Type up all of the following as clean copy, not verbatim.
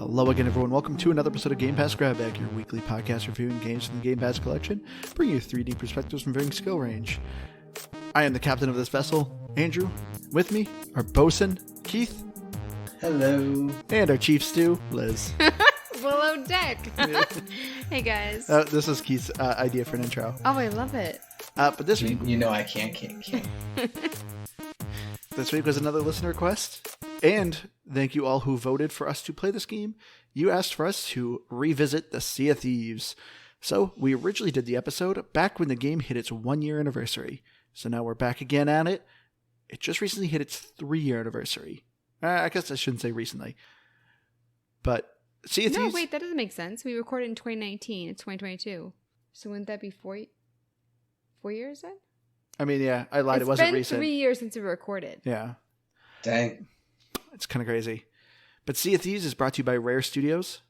Hello again, everyone. Welcome to another episode of Game Pass Grab Bag, your weekly podcast reviewing games from the Game Pass collection, bringing you 3D perspectives from varying skill range. I am the captain of this vessel, Andrew. With me, our bosun, Keith. Hello. And our chief stew, Liz. Below deck. Hey, guys. This is Keith's idea for an intro. Oh, I love it. But this week... You know I can't. This week was another listener request. And thank you all who voted for us to play this game. You asked for us to revisit the Sea of Thieves. So we originally did the episode back when the game hit its 1-year anniversary. So now we're back again at it. It just recently hit its 3-year anniversary. I guess I shouldn't say recently. But Sea of Thieves... No, wait, that doesn't make sense. We recorded in 2019. It's 2022. So wouldn't that be 4 years then? I mean, yeah, I lied. It wasn't recent. It's been 3 years since we recorded. Yeah. Dang. It's kind of crazy. But Sea of Thieves is brought to you by Rare Studios.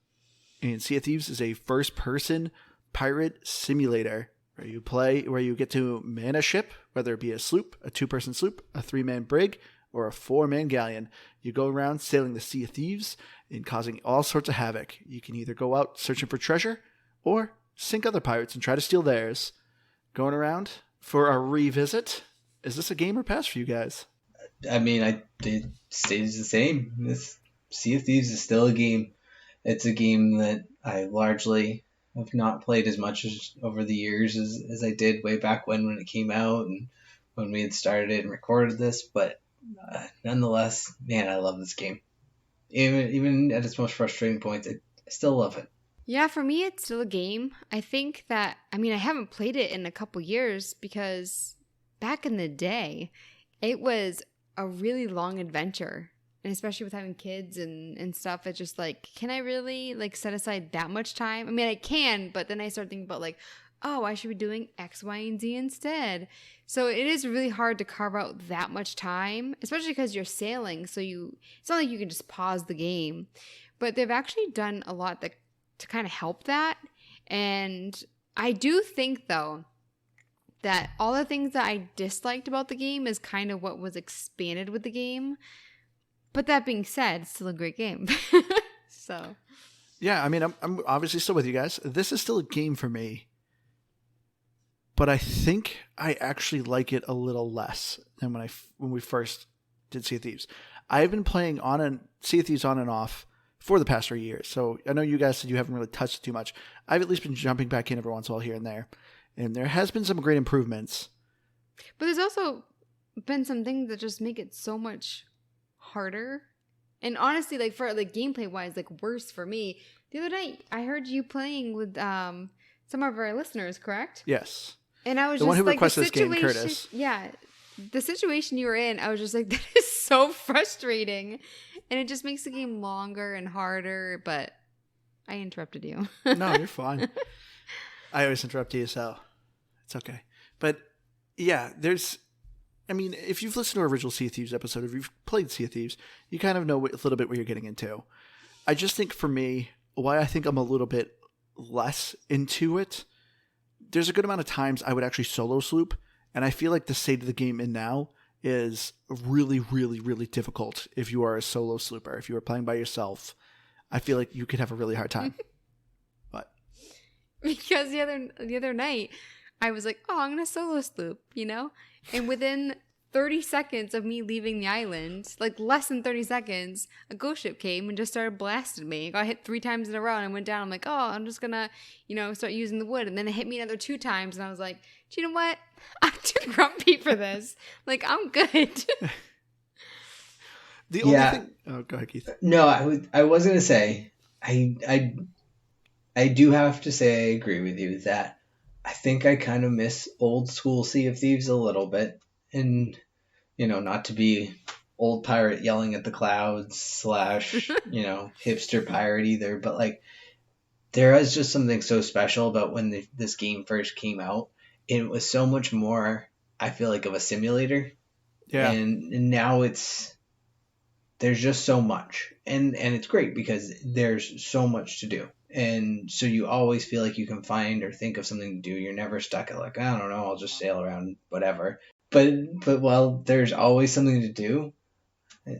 And Sea of Thieves is a first-person pirate simulator where you get to man a ship, whether it be a sloop, a 2-person sloop, a 3-man brig, or a 4-man galleon. You go around sailing the Sea of Thieves and causing all sorts of havoc. You can either go out searching for treasure or sink other pirates and try to steal theirs. Going around for a revisit. Is this a game or pass for you guys? I mean, it stays the same. This Sea of Thieves is still a game. It's a game that I largely have not played as much as over the years as I did way back when it came out and when we had started it and recorded this. But nonetheless, man, I love this game. Even at its most frustrating points, I still love it. Yeah, for me, it's still a game. I think that, I haven't played it in a couple years because back in the day, it was a really long adventure. And especially with having kids and stuff, it's just like, can I really set aside that much time? I mean, I can, but then I start thinking about oh, I should be doing X, Y, and Z instead. So it is really hard to carve out that much time, especially because you're sailing. So it's not like you can just pause the game. But they've actually done a lot to kind of help that. And I do think, though, that all the things that I disliked about the game is kind of what was expanded with the game. But that being said, it's still a great game. So. Yeah, I'm obviously still with you guys. This is still a game for me. But I think I actually like it a little less than when we first did Sea of Thieves. I've been playing Sea of Thieves on and off for the past 3 years. So I know you guys said you haven't really touched it too much. I've at least been jumping back in every once in a while here and there. And there has been some great improvements. But there's also been some things that just make it so much harder. And honestly, for gameplay wise, worse for me. The other night, I heard you playing with some of our listeners, correct? Yes. And I was the just one who like, requested this game, Curtis. Yeah. The situation you were in, I was just like, that is so frustrating. And it just makes the game longer and harder, but I interrupted you. No, you're fine. I always interrupt you, so it's okay. But yeah, if you've listened to our original Sea of Thieves episode, if you've played Sea of Thieves, you kind of know a little bit what you're getting into. I just think for me, why I think I'm a little bit less into it, there's a good amount of times I would actually solo sloop, and I feel like the state of the game in now is really, really, really difficult if you are a solo slooper. If you are playing by yourself, I feel like you could have a really hard time. But because the other night, I was like, oh, I'm going to solo sloop, And within 30 seconds of me leaving the island, less than 30 seconds, a ghost ship came and just started blasting me. I got hit 3 times in a row and I went down. I'm like, oh, I'm just going to, start using the wood. And then it hit me another 2 times. And I was like, do you know what? I'm too grumpy for this. I'm good. The only thing... Oh, go ahead, Keith. No, I was going to say, I do have to say I agree with you that I think I kind of miss old school Sea of Thieves a little bit. And, not to be old pirate yelling at the clouds / hipster pirate either. But, there is just something so special about when this game first came out. It was so much more, I feel like, of a simulator. Yeah. And now there's just so much. And it's great because there's so much to do. And so you always feel like you can find or think of something to do. You're never stuck at I don't know, I'll just sail around, whatever. But while there's always something to do,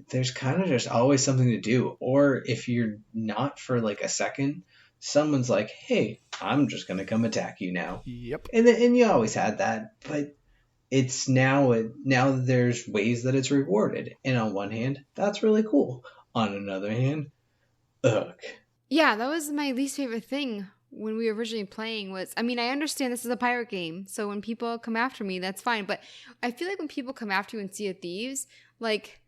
there's kind of just always something to do. Or if you're not for like a second, someone's like, hey, I'm just going to come attack you now. Yep. And you always had that, but it's now there's ways that it's rewarded. And on one hand, that's really cool. On another hand, ugh. Yeah, that was my least favorite thing when we were originally playing was, I mean, I understand this is a pirate game, so when people come after me, that's fine. But I feel like when people come after you in Sea of Thieves, like,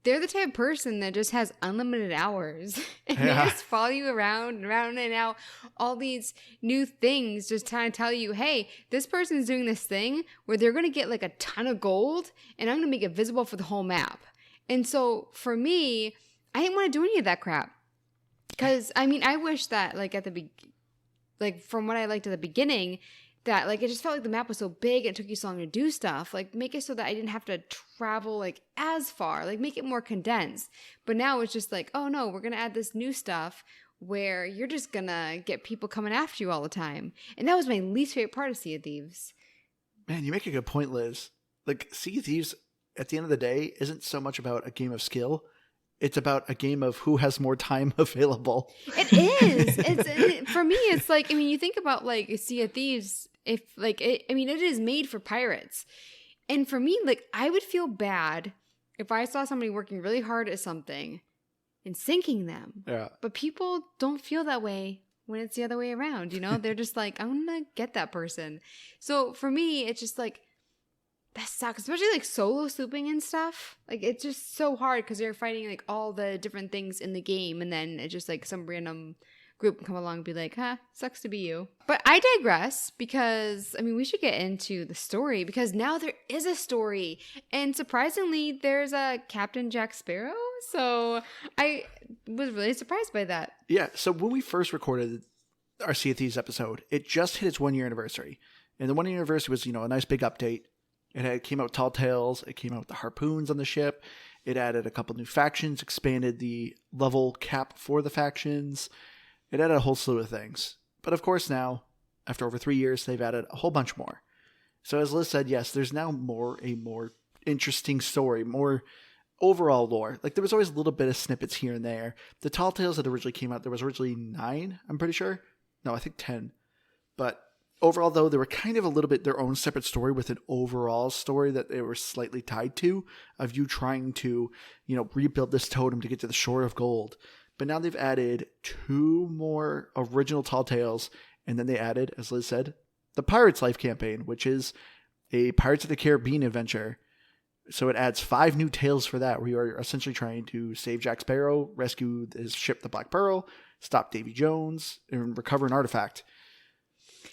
they're the type of person that just has unlimited hours. And they just follow you around and around and out, all these new things, just trying to tell you, hey, this person's doing this thing where they're going to get like a ton of gold, and I'm going to make it visible for the whole map. And so for me, I didn't want to do any of that crap. Because, I mean, I wish that, like, from what I liked at the beginning, that, like, it just felt like the map was so big and it took you so long to do stuff. Like, make it so that I didn't have to travel, like, as far. Like, make it more condensed. But now it's just like, oh, no, we're going to add this new stuff where you're just going to get people coming after you all the time. And that was my least favorite part of Sea of Thieves. Man, you make a good point, Liz. Like, Sea of Thieves, at the end of the day, isn't so much about a game of skill. It's about a game of who has more time available. It is. For me, it's like, I mean, you think about like Sea of Thieves, if like, it is made for pirates. And for me, like, I would feel bad if I saw somebody working really hard at something and sinking them. Yeah. But people don't feel that way when it's the other way around, you know? They're just like, I'm going to get that person. So for me, it's just like, that sucks, especially like solo swooping and stuff. Like, it's just so hard because you're fighting like all the different things in the game, and then it's just like some random group can come along and be like, sucks to be you. But I digress, because I mean, we should get into the story, because now there is a story, and surprisingly there's a Captain Jack Sparrow. So I was really surprised by that. Yeah, so when we first recorded our Sea of Thieves episode, it just hit its 1 year anniversary, and the 1 year anniversary was, a nice big update. It came out with Tall Tales. It came out with the harpoons on the ship. It added a couple new factions, expanded the level cap for the factions. It added a whole slew of things. But of course now, after over 3 years, they've added a whole bunch more. So as Liz said, yes, there's now a more interesting story, more overall lore. Like, there was always a little bit of snippets here and there. The Tall Tales that originally came out, there was originally 9, I'm pretty sure. No, I think 10. But overall, though, they were kind of a little bit their own separate story with an overall story that they were slightly tied to, of you trying to, rebuild this totem to get to the shore of gold. But now they've added 2 more original Tall Tales, and then they added, as Liz said, the Pirate's Life campaign, which is a Pirates of the Caribbean adventure. So it adds 5 new tales for that, where you are essentially trying to save Jack Sparrow, rescue his ship, the Black Pearl, stop Davy Jones, and recover an artifact.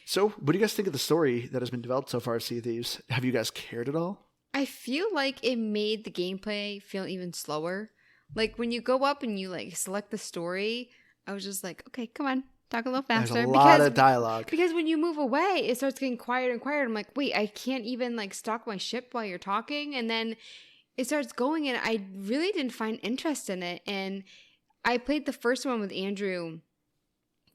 So, what do you guys think of the story that has been developed so far of Sea of Thieves? Have you guys cared at all? I feel like it made the gameplay feel even slower. Like, when you go up and you, like, select the story, I was just like, okay, come on, talk a little faster. There's a lot of dialogue. Because when you move away, it starts getting quieter and quieter. I'm like, wait, I can't even, like, stock my ship while you're talking. And then it starts going, and I really didn't find interest in it. And I played the first one with Andrew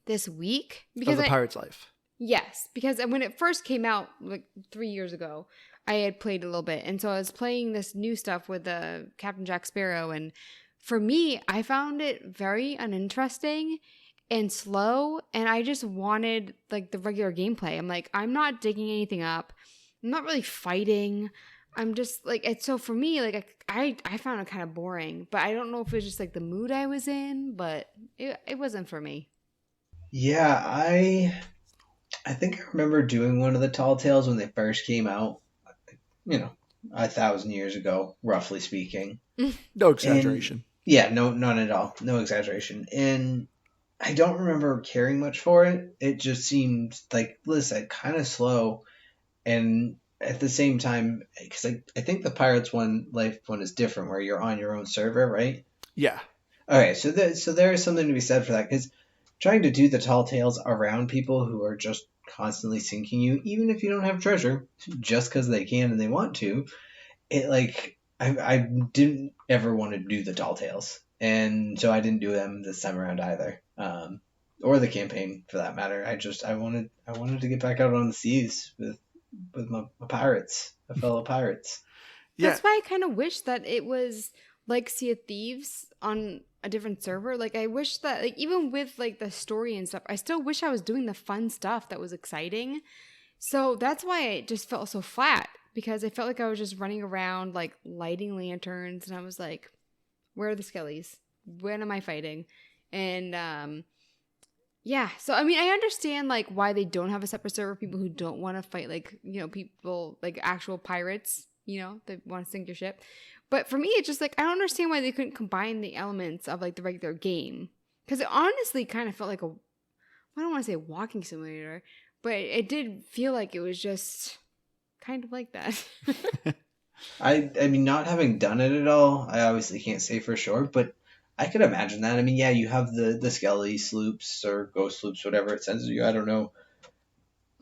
this week. Because of the Pirate's Life. Yes, because when it first came out, like 3 years ago, I had played a little bit. And so I was playing this new stuff with Captain Jack Sparrow. And for me, I found it very uninteresting and slow. And I just wanted like the regular gameplay. I'm like, I'm not digging anything up. I'm not really fighting. I'm just like, it's so for me, like I found it kind of boring. But I don't know if it was just like the mood I was in, but it wasn't for me. Yeah, I think I remember doing one of the Tall Tales when they first came out, 1,000 years ago, roughly speaking. No exaggeration. No, none at all. No exaggeration. And I don't remember caring much for it. It just seemed, like Liz said, kind of slow. And at the same time, because I think the Pirates Life one is different, where you're on your own server, right? Yeah. Okay, so there is something to be said for that, because trying to do the Tall Tales around people who are just constantly sinking you, even if you don't have treasure, just because they can and they want to, it like I didn't ever want to do the Tall Tales, and so I didn't do them this time around either, or the campaign for that matter. I wanted to get back out on the seas with my pirates, my fellow pirates. That's why I kind of wish that it was like Sea of Thieves on a different server. Like, I wish that, like, even with like the story and stuff, I still wish I was doing the fun stuff that was exciting. So that's why it just felt so flat, because I felt like I was just running around like lighting lanterns, and I was like, where are the skellies? When am I fighting? And yeah, so I mean, I understand like why they don't have a separate server, people who don't want to fight, like, you know, people like actual pirates, you know, that want to sink your ship. But for me, it's just like, I don't understand why they couldn't combine the elements of like the regular game, because it honestly kind of felt like I don't want to say walking simulator, but it did feel like it was just kind of like that. I mean, not having done it at all, I obviously can't say for sure, but I could imagine that. I mean, yeah, you have the skelly sloops or ghost sloops, whatever it sends you. I don't know.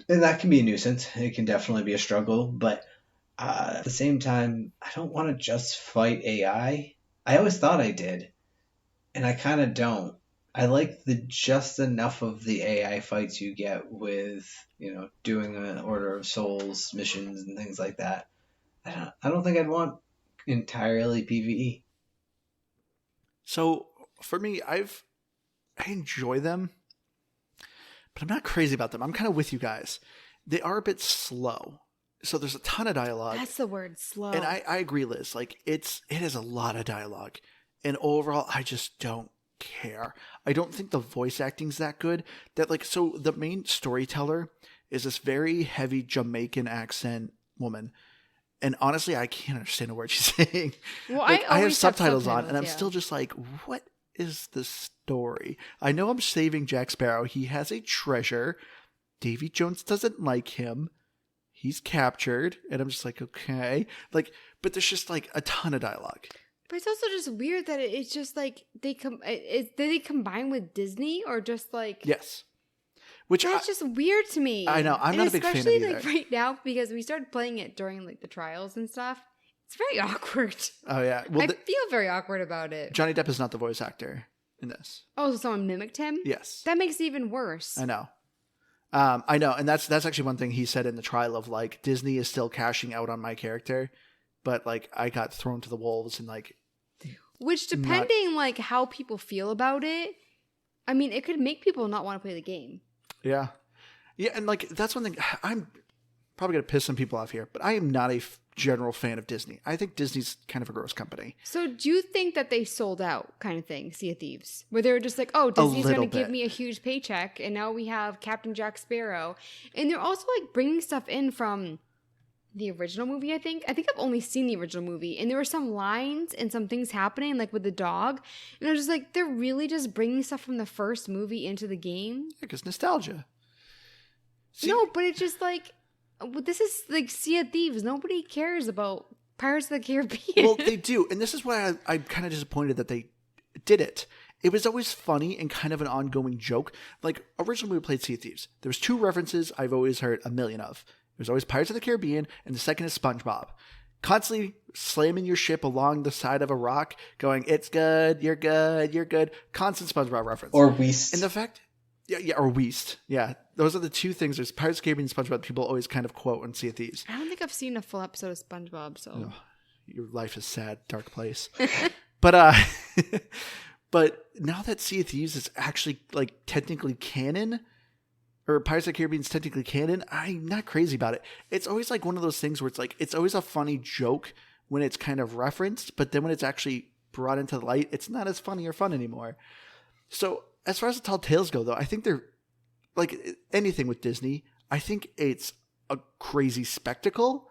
And that can be a nuisance. It can definitely be a struggle. But at the same time, I don't want to just fight AI. I always thought I did, and I kind of don't. I like the just enough of the AI fights you get with, you know, doing an Order of Souls missions and things like that. I don't think I'd want entirely PvE. So for me, I enjoy them, but I'm not crazy about them. I'm kind of with you guys. They are a bit slow. So there's a ton of dialogue. That's the word, slow. And I agree, Liz. Like, it is a lot of dialogue. And overall, I just don't care. I don't think the voice acting's that good. That, like, so the main storyteller is this very heavy Jamaican accent woman. And honestly, I can't understand a word she's saying. Well, like, I have subtitles on, and I'm yeah. still just like, what is the story? I know I'm saving Jack Sparrow. He has a treasure. Davy Jones doesn't like him. He's captured. And I'm just like, okay. Like, but there's just like a ton of dialogue. But it's also just weird that it's just like did they combine with Disney, or just like... Yes. Which that's just weird to me. I know. I'm not a big fan of it either. Especially like right now, because we started playing it during like the trials and stuff. It's very awkward. Oh yeah. Well, I feel very awkward about it. Johnny Depp is not the voice actor in this. Oh, so someone mimicked him? Yes. That makes it even worse. I know. And that's actually one thing he said in the trial of like, Disney is still cashing out on my character, but like I got thrown to the wolves and like. Which, depending like how people feel about it, I mean, it could make people not want to play the game. Yeah. Yeah, and like that's one thing. I'm probably going to piss some people off here, but I am not a general fan of Disney. I think Disney's kind of a gross company. So do you think that they sold out kind of thing, Sea of Thieves? Where they were just like, oh, Disney's going to give me a huge paycheck, and now we have Captain Jack Sparrow. And they're also like bringing stuff in from the original movie, I think. I've only seen the original movie, and there were some lines and some things happening like with the dog. And I was just like, they're really just bringing stuff from the first movie into the game? Yeah, because nostalgia. See, no, but it's just like, this is like Sea of Thieves. Nobody cares about Pirates of the Caribbean. Well, they do. And this is why I'm kind of disappointed that they did it. It was always funny and kind of an ongoing joke. Like, originally we played Sea of Thieves. There's two references I've always heard a million of. There's always Pirates of the Caribbean, and the second is SpongeBob. Constantly slamming your ship along the side of a rock, going, it's good, you're good, you're good. Constant SpongeBob reference. Or Weast. And the fact... Yeah, or Weast. Yeah, those are the two things. There's Pirates of the Caribbean and SpongeBob that people always kind of quote on Sea of Thieves. I don't think I've seen a full episode of SpongeBob, so... Oh, your life is sad, dark place. But but now that Sea of Thieves is actually, like, technically canon... or Pirates of the Caribbean is technically canon, I'm not crazy about it. It's always like one of those things where it's like, it's always a funny joke when it's kind of referenced, but then when it's actually brought into the light, it's not as funny or fun anymore. So as far as the tall tales go, though, I think they're like anything with Disney. I think it's a crazy spectacle,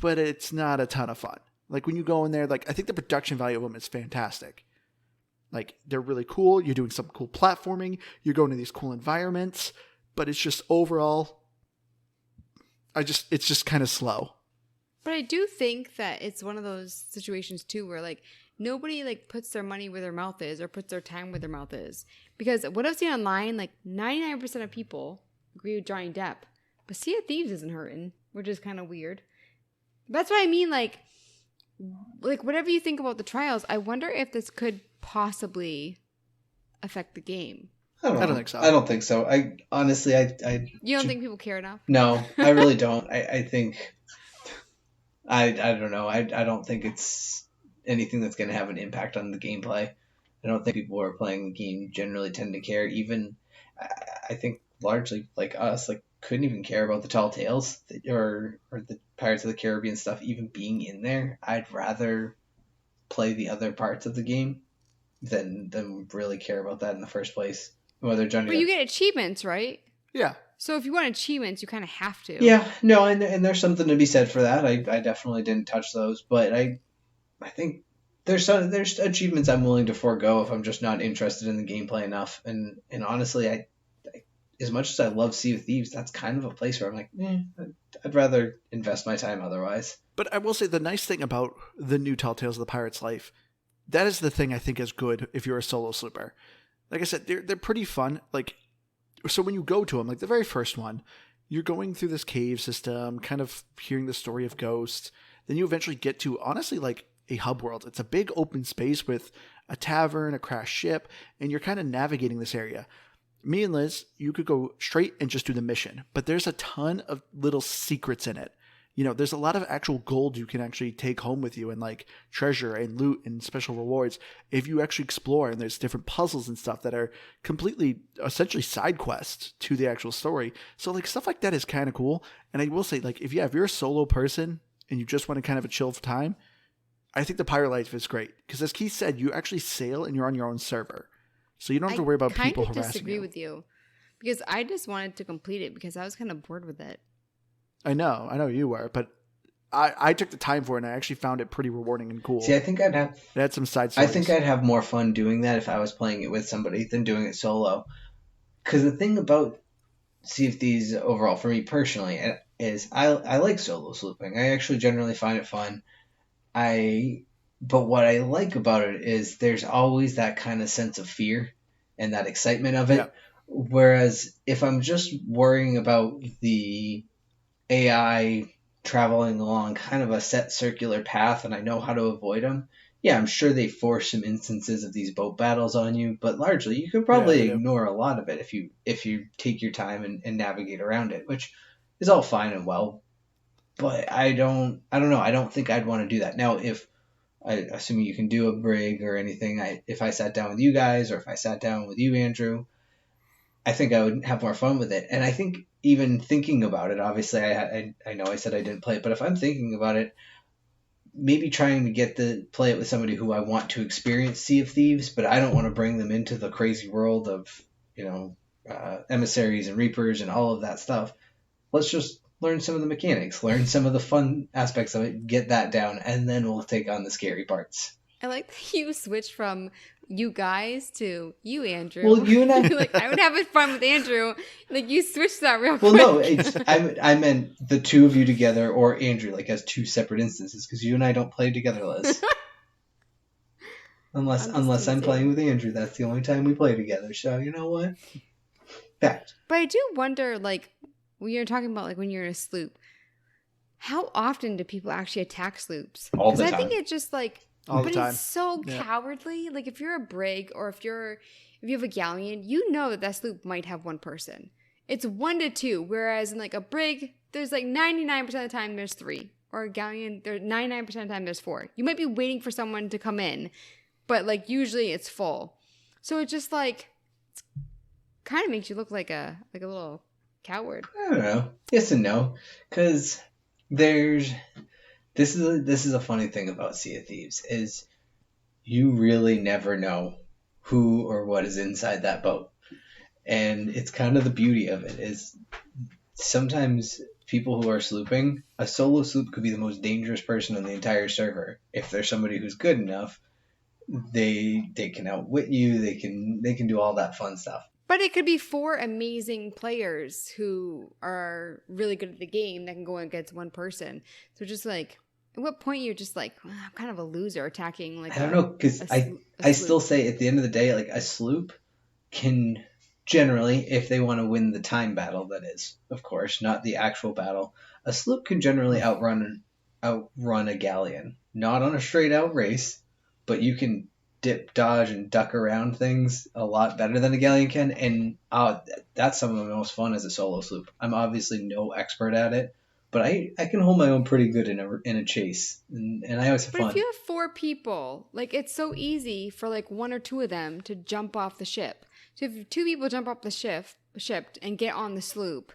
but it's not a ton of fun. Like when you go in there, like I think the production value of them is fantastic. Like they're really cool. You're doing some cool platforming. You're going to these cool environments. But it's just overall, it's just kind of slow. But I do think that it's one of those situations too where like nobody like puts their money where their mouth is or puts their time where their mouth is. Because what I've seen online, like 99% of people agree with Johnny Depp. But Sea of Thieves isn't hurting, which is kind of weird. That's what I mean, like whatever you think about the trials, I wonder if this could possibly affect the game. I don't think so. I don't think so. I honestly, You don't think people care enough? No, I really don't. I think, I don't know. I don't think it's anything that's going to have an impact on the gameplay. I don't think people who are playing the game generally tend to care. Even I think largely like us, like couldn't even care about the Tall Tales or the Pirates of the Caribbean stuff even being in there. I'd rather play the other parts of the game than really care about that in the first place. Whether Johnny, But you get achievements, right? Yeah. So if you want achievements, you kind of have to. Yeah, no, and there's something to be said for that. I definitely didn't touch those, but I think there's achievements I'm willing to forego if I'm just not interested in the gameplay enough. And honestly, I as much as I love Sea of Thieves, that's kind of a place where I'm like, I'd rather invest my time otherwise. But I will say the nice thing about the new Tall Tales of the Pirate's Life, that is the thing I think is good if you're a solo slooper. Like I said, they're pretty fun. Like, so when you go to them, like the very first one, you're going through this cave system, kind of hearing the story of ghosts. Then you eventually get to, honestly, like a hub world. It's a big open space with a tavern, a crashed ship, and you're kind of navigating this area. Me and Liz, you could go straight and just do the mission, but there's a ton of little secrets in it. You know, there's a lot of actual gold you can actually take home with you and like treasure and loot and special rewards if you actually explore, and there's different puzzles and stuff that are completely essentially side quests to the actual story. So like stuff like that is kind of cool. And I will say, like, if you're a solo person and you just want to kind of a chill time, I think the pirate life is great because as Keith said, you actually sail and you're on your own server. So you don't have to worry about people harassing you. I disagree with you because I just wanted to complete it because I was kind of bored with it. I know you were, but I took the time for it and I actually found it pretty rewarding and cool. See, I think I'd have... It had some side stories. I think I'd have more fun doing that if I was playing it with somebody than doing it solo. Because the thing about Sea of Thieves overall, for me personally, is I like solo slooping. I actually generally find it fun. But what I like about it is there's always that kind of sense of fear and that excitement of it. Yeah. Whereas if I'm just worrying about the AI traveling along kind of a set circular path and I know how to avoid them, yeah, I'm sure they force some instances of these boat battles on you, but largely you could probably ignore a lot of it if you take your time and navigate around it, which is all fine and well. But I don't know. I don't think I'd want to do that. Now, if assuming you can do a brig or anything, if I sat down with you guys or if I sat down with you, Andrew, I think I would have more fun with it. And I think even thinking about it, obviously I know I said I didn't play it, but if I'm thinking about it, maybe trying to play it with somebody who I want to experience Sea of Thieves, but I don't want to bring them into the crazy world of, emissaries and reapers and all of that stuff. Let's just learn some of the mechanics, learn some of the fun aspects of it, get that down, and then we'll take on the scary parts. I like that you switched from you guys to you, Andrew. Well, you and I... like, I would have fun with Andrew. Like, you switched that real quick. Well, no, I meant the two of you together or Andrew, like, as two separate instances, because you and I don't play together, Liz. Unless I'm playing with Andrew. That's the only time we play together. So, you know what? Fact. But I do wonder, like, when you're talking about, like, when you're in a sloop, how often do people actually attack sloops? All the time. Because I think it's just, like... All the time. It's so cowardly. Like, if you're a brig or if you have a galleon, you know that sloop might have one person. It's 1 to 2. Whereas in like a brig, there's like 99% of the time there's 3. Or a galleon, there's 99% of the time there's 4. You might be waiting for someone to come in, but like usually it's full. So it's just like, it kind of makes you look like a little coward. I don't know. Yes and no. Because This is a funny thing about Sea of Thieves is you really never know who or what is inside that boat. And it's kind of the beauty of it is sometimes people who are slooping, a solo sloop could be the most dangerous person on the entire server. If there's somebody who's good enough, they can outwit you, they can do all that fun stuff. But it could be 4 amazing players who are really good at the game that can go against one person. So just like, at what point you're just like, well, I'm kind of a loser attacking like I don't know, because I still say at the end of the day, like a sloop can generally, if they want to win the time battle, that is, of course, not the actual battle, a sloop can generally outrun a galleon. Not on a straight out race, but you can dip, dodge, and duck around things a lot better than a galleon can, and that's some of the most fun as a solo sloop. I'm obviously no expert at it, but I can hold my own pretty good in a chase, and I always have But fun. if you have 4 people, like it's so easy for like 1 or 2 of them to jump off the ship. So if 2 people jump off the ship and get on the sloop,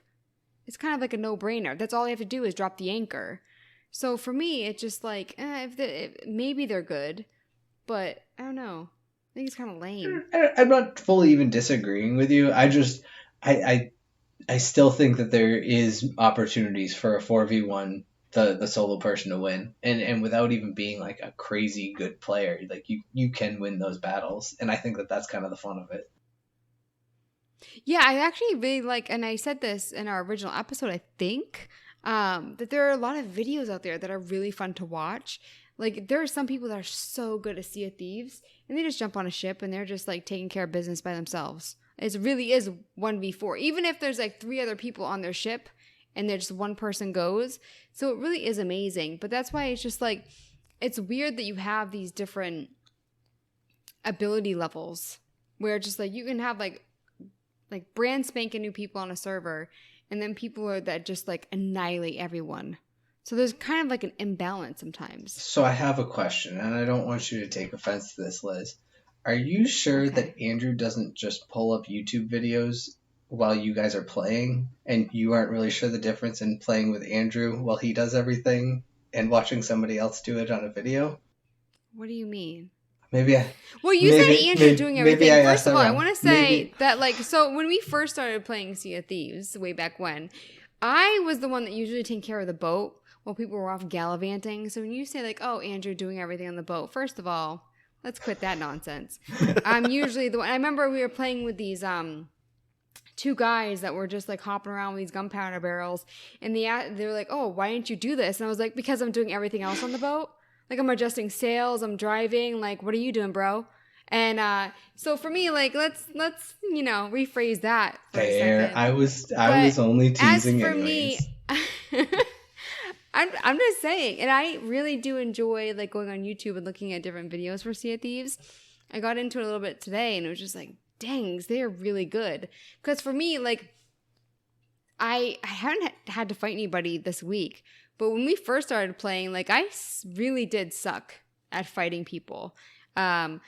it's kind of like a no-brainer. That's all they have to do is drop the anchor. So for me, it's just like, maybe they're good, but I don't know. I think it's kind of lame. I'm not fully even disagreeing with you. I still think that there is opportunities for a 4v1, the solo person to win, and without even being like a crazy good player, like you can win those battles, and I think that that's kind of the fun of it. Yeah, I actually really like, and I said this in our original episode, I think, that there are a lot of videos out there that are really fun to watch. Like, there are some people that are so good at Sea of Thieves, and they just jump on a ship and they're just like taking care of business by themselves. It really is 1v4, even if there's like 3 other people on their ship and there's just one person goes. So it really is amazing. But that's why it's just like, it's weird that you have these different ability levels where just like you can have like brand spanking new people on a server, and then people that just like annihilate everyone. So there's kind of like an imbalance sometimes. So I have a question, and I don't want you to take offense to this, Liz. Are you sure that Andrew doesn't just pull up YouTube videos while you guys are playing, and you aren't really sure the difference in playing with Andrew while he does everything and watching somebody else do it on a video? What do you mean? Well, you said Andrew doing everything. First of all, I want to say that, like, so when we first started playing Sea of Thieves way back when, I was the one that usually taking care of the boat while people were off gallivanting. So when you say like, oh, Andrew doing everything on the boat, first of all, let's quit that nonsense. I'm usually the one. I remember we were playing with these 2 guys that were just like hopping around with these gunpowder barrels, and they were like, oh, why didn't you do this? And I was like, because I'm doing everything else on the boat. Like, I'm adjusting sails, I'm driving, like, what are you doing, bro? And so for me, like, let's rephrase that for a second. I was only teasing as for anyways. Me, I'm just saying, and I really do enjoy like going on YouTube and looking at different videos for Sea of Thieves. I got into it a little bit today, and it was just like, dang, they are really good. Because for me, like, I haven't had to fight anybody this week. But when we first started playing, like, I really did suck at fighting people. And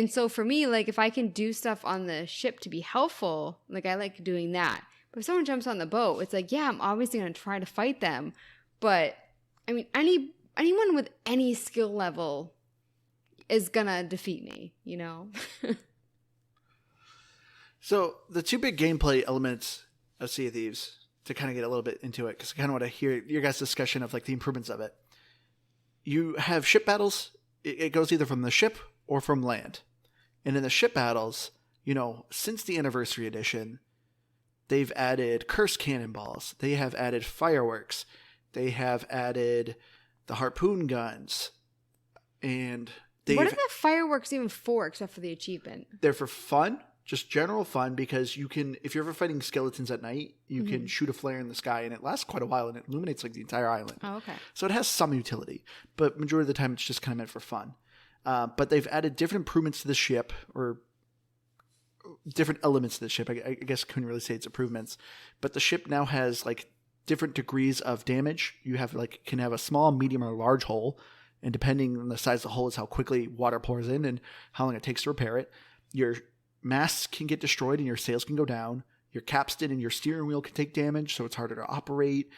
so for me, like, if I can do stuff on the ship to be helpful, like, I like doing that. But if someone jumps on the boat, it's like, yeah, I'm obviously going to try to fight them. But, I mean, anyone with any skill level is going to defeat me, you know? So the 2 big gameplay elements of Sea of Thieves, to kind of get a little bit into it, because I kind of want to hear your guys' discussion of like the improvements of it. You have ship battles. It goes either from the ship or from land. And in the ship battles, you know, since the Anniversary Edition, they've added curse cannonballs. They have added fireworks. They have added the harpoon guns. And what are the fireworks even for, except for the achievement? They're for fun. Just general fun, because you can, if you're ever fighting skeletons at night, you can shoot a flare in the sky, and it lasts quite a while, and it illuminates like the entire island. Oh, okay. So it has some utility, but majority of the time it's just kind of meant for fun. But they've added different improvements to the ship, or different elements to the ship. I guess I couldn't really say it's improvements, but the ship now has like different degrees of damage. You have can have a small, medium, or large hole, and depending on the size of the hole is how quickly water pours in and how long it takes to repair it. Your masts can get destroyed and your sails can go down. Your capstan and your steering wheel can take damage, so it's harder to operate.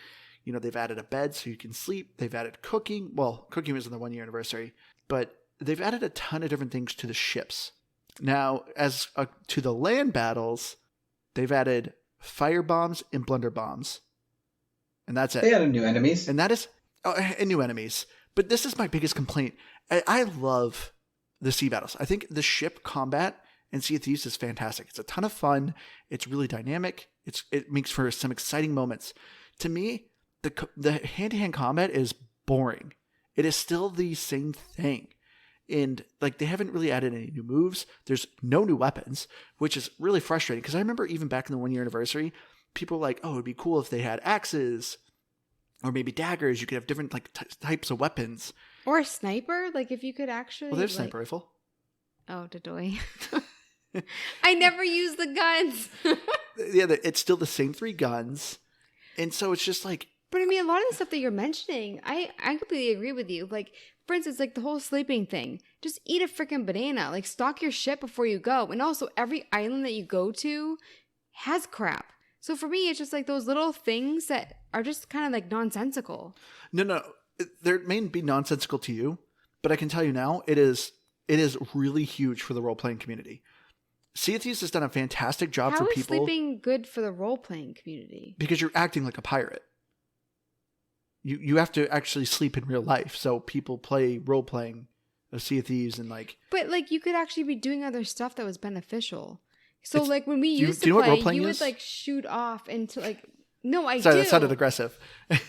You know, they've added a bed so you can sleep. They've added cooking. Well, cooking was on the 1-year anniversary, but they've added a ton of different things to the ships. Now, as to the land battles, they've added fire bombs and blunder bombs, and that's it. They added new enemies, and that is and new enemies. But this is my biggest complaint. I love the sea battles. I think the ship combat and Sea of Thieves is fantastic. It's a ton of fun. It's really dynamic. It makes for some exciting moments. To me, the hand-to-hand combat is boring. It is still the same thing. And like, they haven't really added any new moves. There's no new weapons, which is really frustrating. Because I remember even back in the 1-year anniversary, people were like, oh, it'd be cool if they had axes or maybe daggers. You could have different like types of weapons. Or a sniper. Like, if you could actually... Well, there's sniper rifle. Oh, Dodoy. I never use the guns. Yeah, it's still the same 3 guns. And so it's just like... But I mean, a lot of the stuff that you're mentioning, I completely agree with you. Like, for instance, like the whole sleeping thing. Just eat a freaking banana. Like, stock your shit before you go. And also, every island that you go to has crap. So for me, it's just like those little things that are just kind of like nonsensical. No. There may be nonsensical to you, but I can tell you now, it is really huge for the role-playing community. Sea of Thieves has done a fantastic job for people. How is sleeping good for the role-playing community? Because you're acting like a pirate. You have to actually sleep in real life. So people play role-playing of Sea of Thieves and like... But like you could actually be doing other stuff that was beneficial. So like when we used to play, you would is? like shoot off into like... No, I Sorry, do. that sounded aggressive.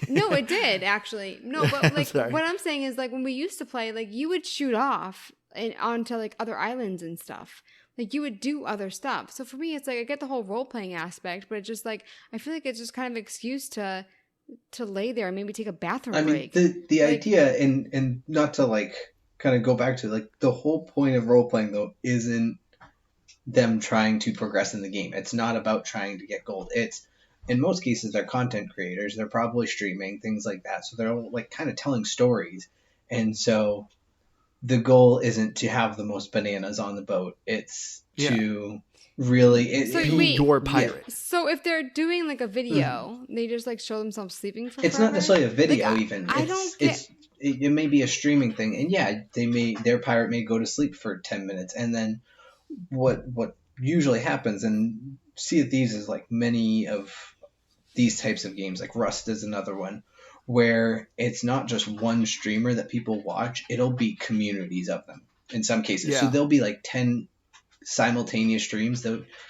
No, it did actually. No, but like Sorry. what I'm saying is like when we used to play, like you would shoot off and onto like other islands and stuff. Like you would do other stuff. So for me, it's like I get the whole role playing aspect, but it's just like I feel like it's just kind of an excuse to lay there and maybe take a bathroom break. The idea and not to like kind of go back to like the whole point of role playing though isn't them trying to progress in the game. It's not about trying to get gold. It's in most cases, they're content creators. They're probably streaming, things like that. So they're like kind of telling stories. And so the goal isn't to have the most bananas on the boat. It's to really... be your pirate. Yeah. So if they're doing like a video, they just like show themselves sleeping for It's forever? not necessarily a video like, even. It may be a streaming thing. And yeah, their pirate may go to sleep for 10 minutes. And then what usually happens, and Sea of Thieves is like many of these types of games, like Rust is another one, where it's not just one streamer that people watch, it'll be communities of them in some cases. Yeah. So there'll be like 10 simultaneous streams.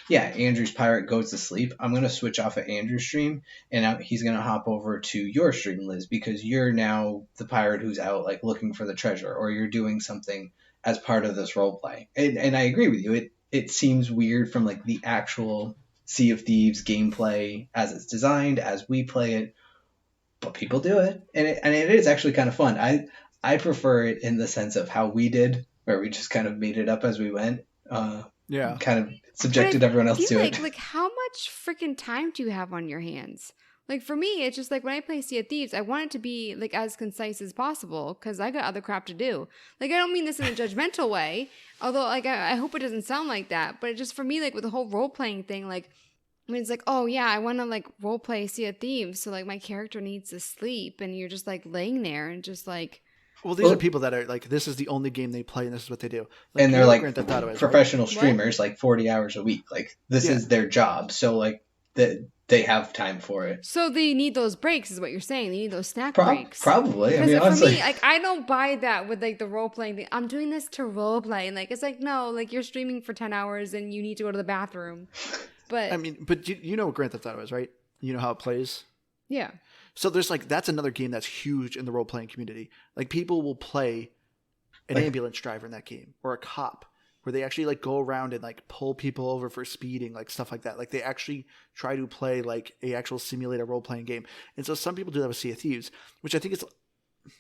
Andrew's pirate goes to sleep. I'm going to switch off at Andrew's stream, and he's going to hop over to your stream, Liz, because you're now the pirate who's out like looking for the treasure, or you're doing something as part of this role play. And I agree with you. It seems weird from like the actual Sea of Thieves gameplay as it's designed, as we play it, but people do it, and it is actually kind of fun. I prefer it in the sense of how we did, where we just kind of made it up as we went. Kind of subjected everyone else to it. Like how much freaking time do you have on your hands? Like for me, it's just like when I play Sea of Thieves, I want it to be like as concise as possible because I got other crap to do. Like I don't mean this in a judgmental way, although like I hope it doesn't sound like that. But it just for me, like with the whole role playing thing, like when it's like, oh yeah, I want to like role play Sea of Thieves, so like my character needs to sleep, and you're just like laying there and just like. Well, these are people that are like, this is the only game they play, and this is what they do. Like, and they're like professional right? streamers, like 40 hours a week. Like this is their job, so like they have time for it. So they need those breaks, is what you're saying. They need those snack breaks. Probably. Because I mean, honestly, for me, like I don't buy that with like the role playing thing. I'm doing this to role play, and like it's like no, like you're streaming for 10 hours and you need to go to the bathroom. But I mean, but you know what Grand Theft Auto is, right? You know how it plays. Yeah. So there's like that's another game that's huge in the role playing community. Like people will play an ambulance driver in that game, or a cop, where they actually like go around and like pull people over for speeding, like stuff like that. Like they actually try to play like a actual simulator role playing game. And so some people do that with Sea of Thieves, which I think is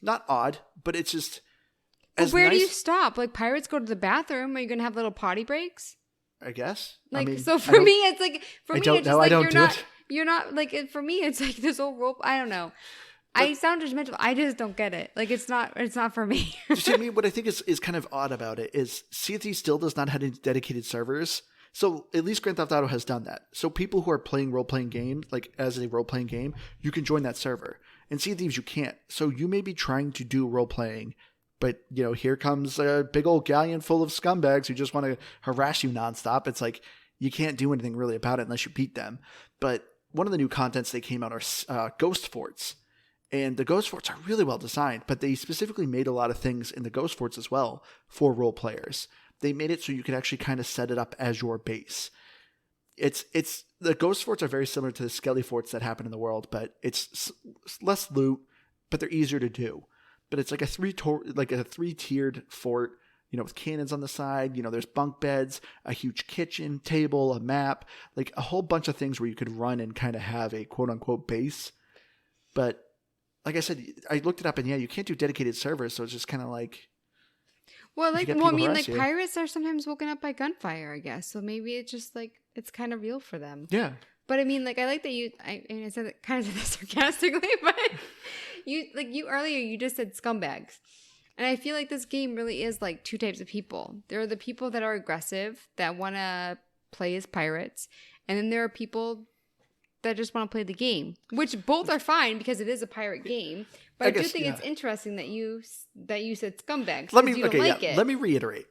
not odd, but it's just. But where do you stop? Like pirates go to the bathroom. Are you gonna have little potty breaks? I guess. Like I mean, so for me, it's like for me, it's just like you're not like for me, it's like this whole role. I don't know. But I sound judgmental. I just don't get it. Like it's not for me. Just I mean, what I think is kind of odd about it is Sea of Thieves still does not have any dedicated servers. So at least Grand Theft Auto has done that. So people who are playing role playing games, like as a role playing game, you can join that server. And Sea of Thieves you can't. So you may be trying to do role playing, but you know, here comes a big old galleon full of scumbags who just want to harass you nonstop. It's like you can't do anything really about it unless you beat them. But one of the new contents they came out are ghost forts. And the ghost forts are really well designed, but they specifically made a lot of things in the ghost forts as well for role players. They made it so you could actually kind of set it up as your base. It's the ghost forts are very similar to the skelly forts that happen in the world, but it's less loot, but they're easier to do. But it's like a three-tiered fort, you know, with cannons on the side. You know, there's bunk beds, a huge kitchen table, a map, like a whole bunch of things where you could run and kind of have a quote-unquote base. But like I said, I looked it up, and yeah, you can't do dedicated servers, so it's just kind of like. Well, I mean, like pirates are sometimes woken up by gunfire, I guess. So maybe it's just like it's kind of real for them. Yeah. But I mean, like, I like that I said it kind of sarcastically, but you earlier, you just said scumbags. And I feel like this game really is like two types of people. There are the people that are aggressive, that want to play as pirates. And then there are people that just want to play the game, which both are fine because it is a pirate game. But I do think it's interesting that you said scumbags. Let me reiterate.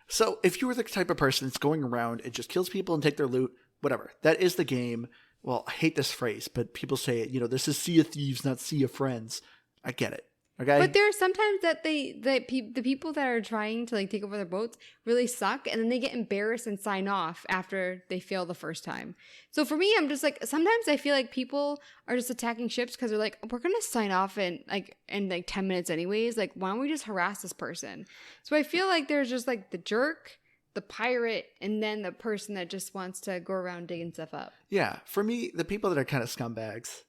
So if you were the type of person that's going around and just kills people and take their loot, whatever, that is the game. Well, I hate this phrase, but people say it, this is Sea of Thieves, not Sea of Friends. I get it. Okay. But there are sometimes that the people that are trying to like take over their boats really suck, and then they get embarrassed and sign off after they fail the first time. So for me, I'm just like, sometimes I feel like people are just attacking ships because they're like, we're gonna sign off in 10 minutes anyways. Like, why don't we just harass this person? So I feel like there's just like the jerk, the pirate, and then the person that just wants to go around digging stuff up. Yeah, for me, the people that are kind of scumbags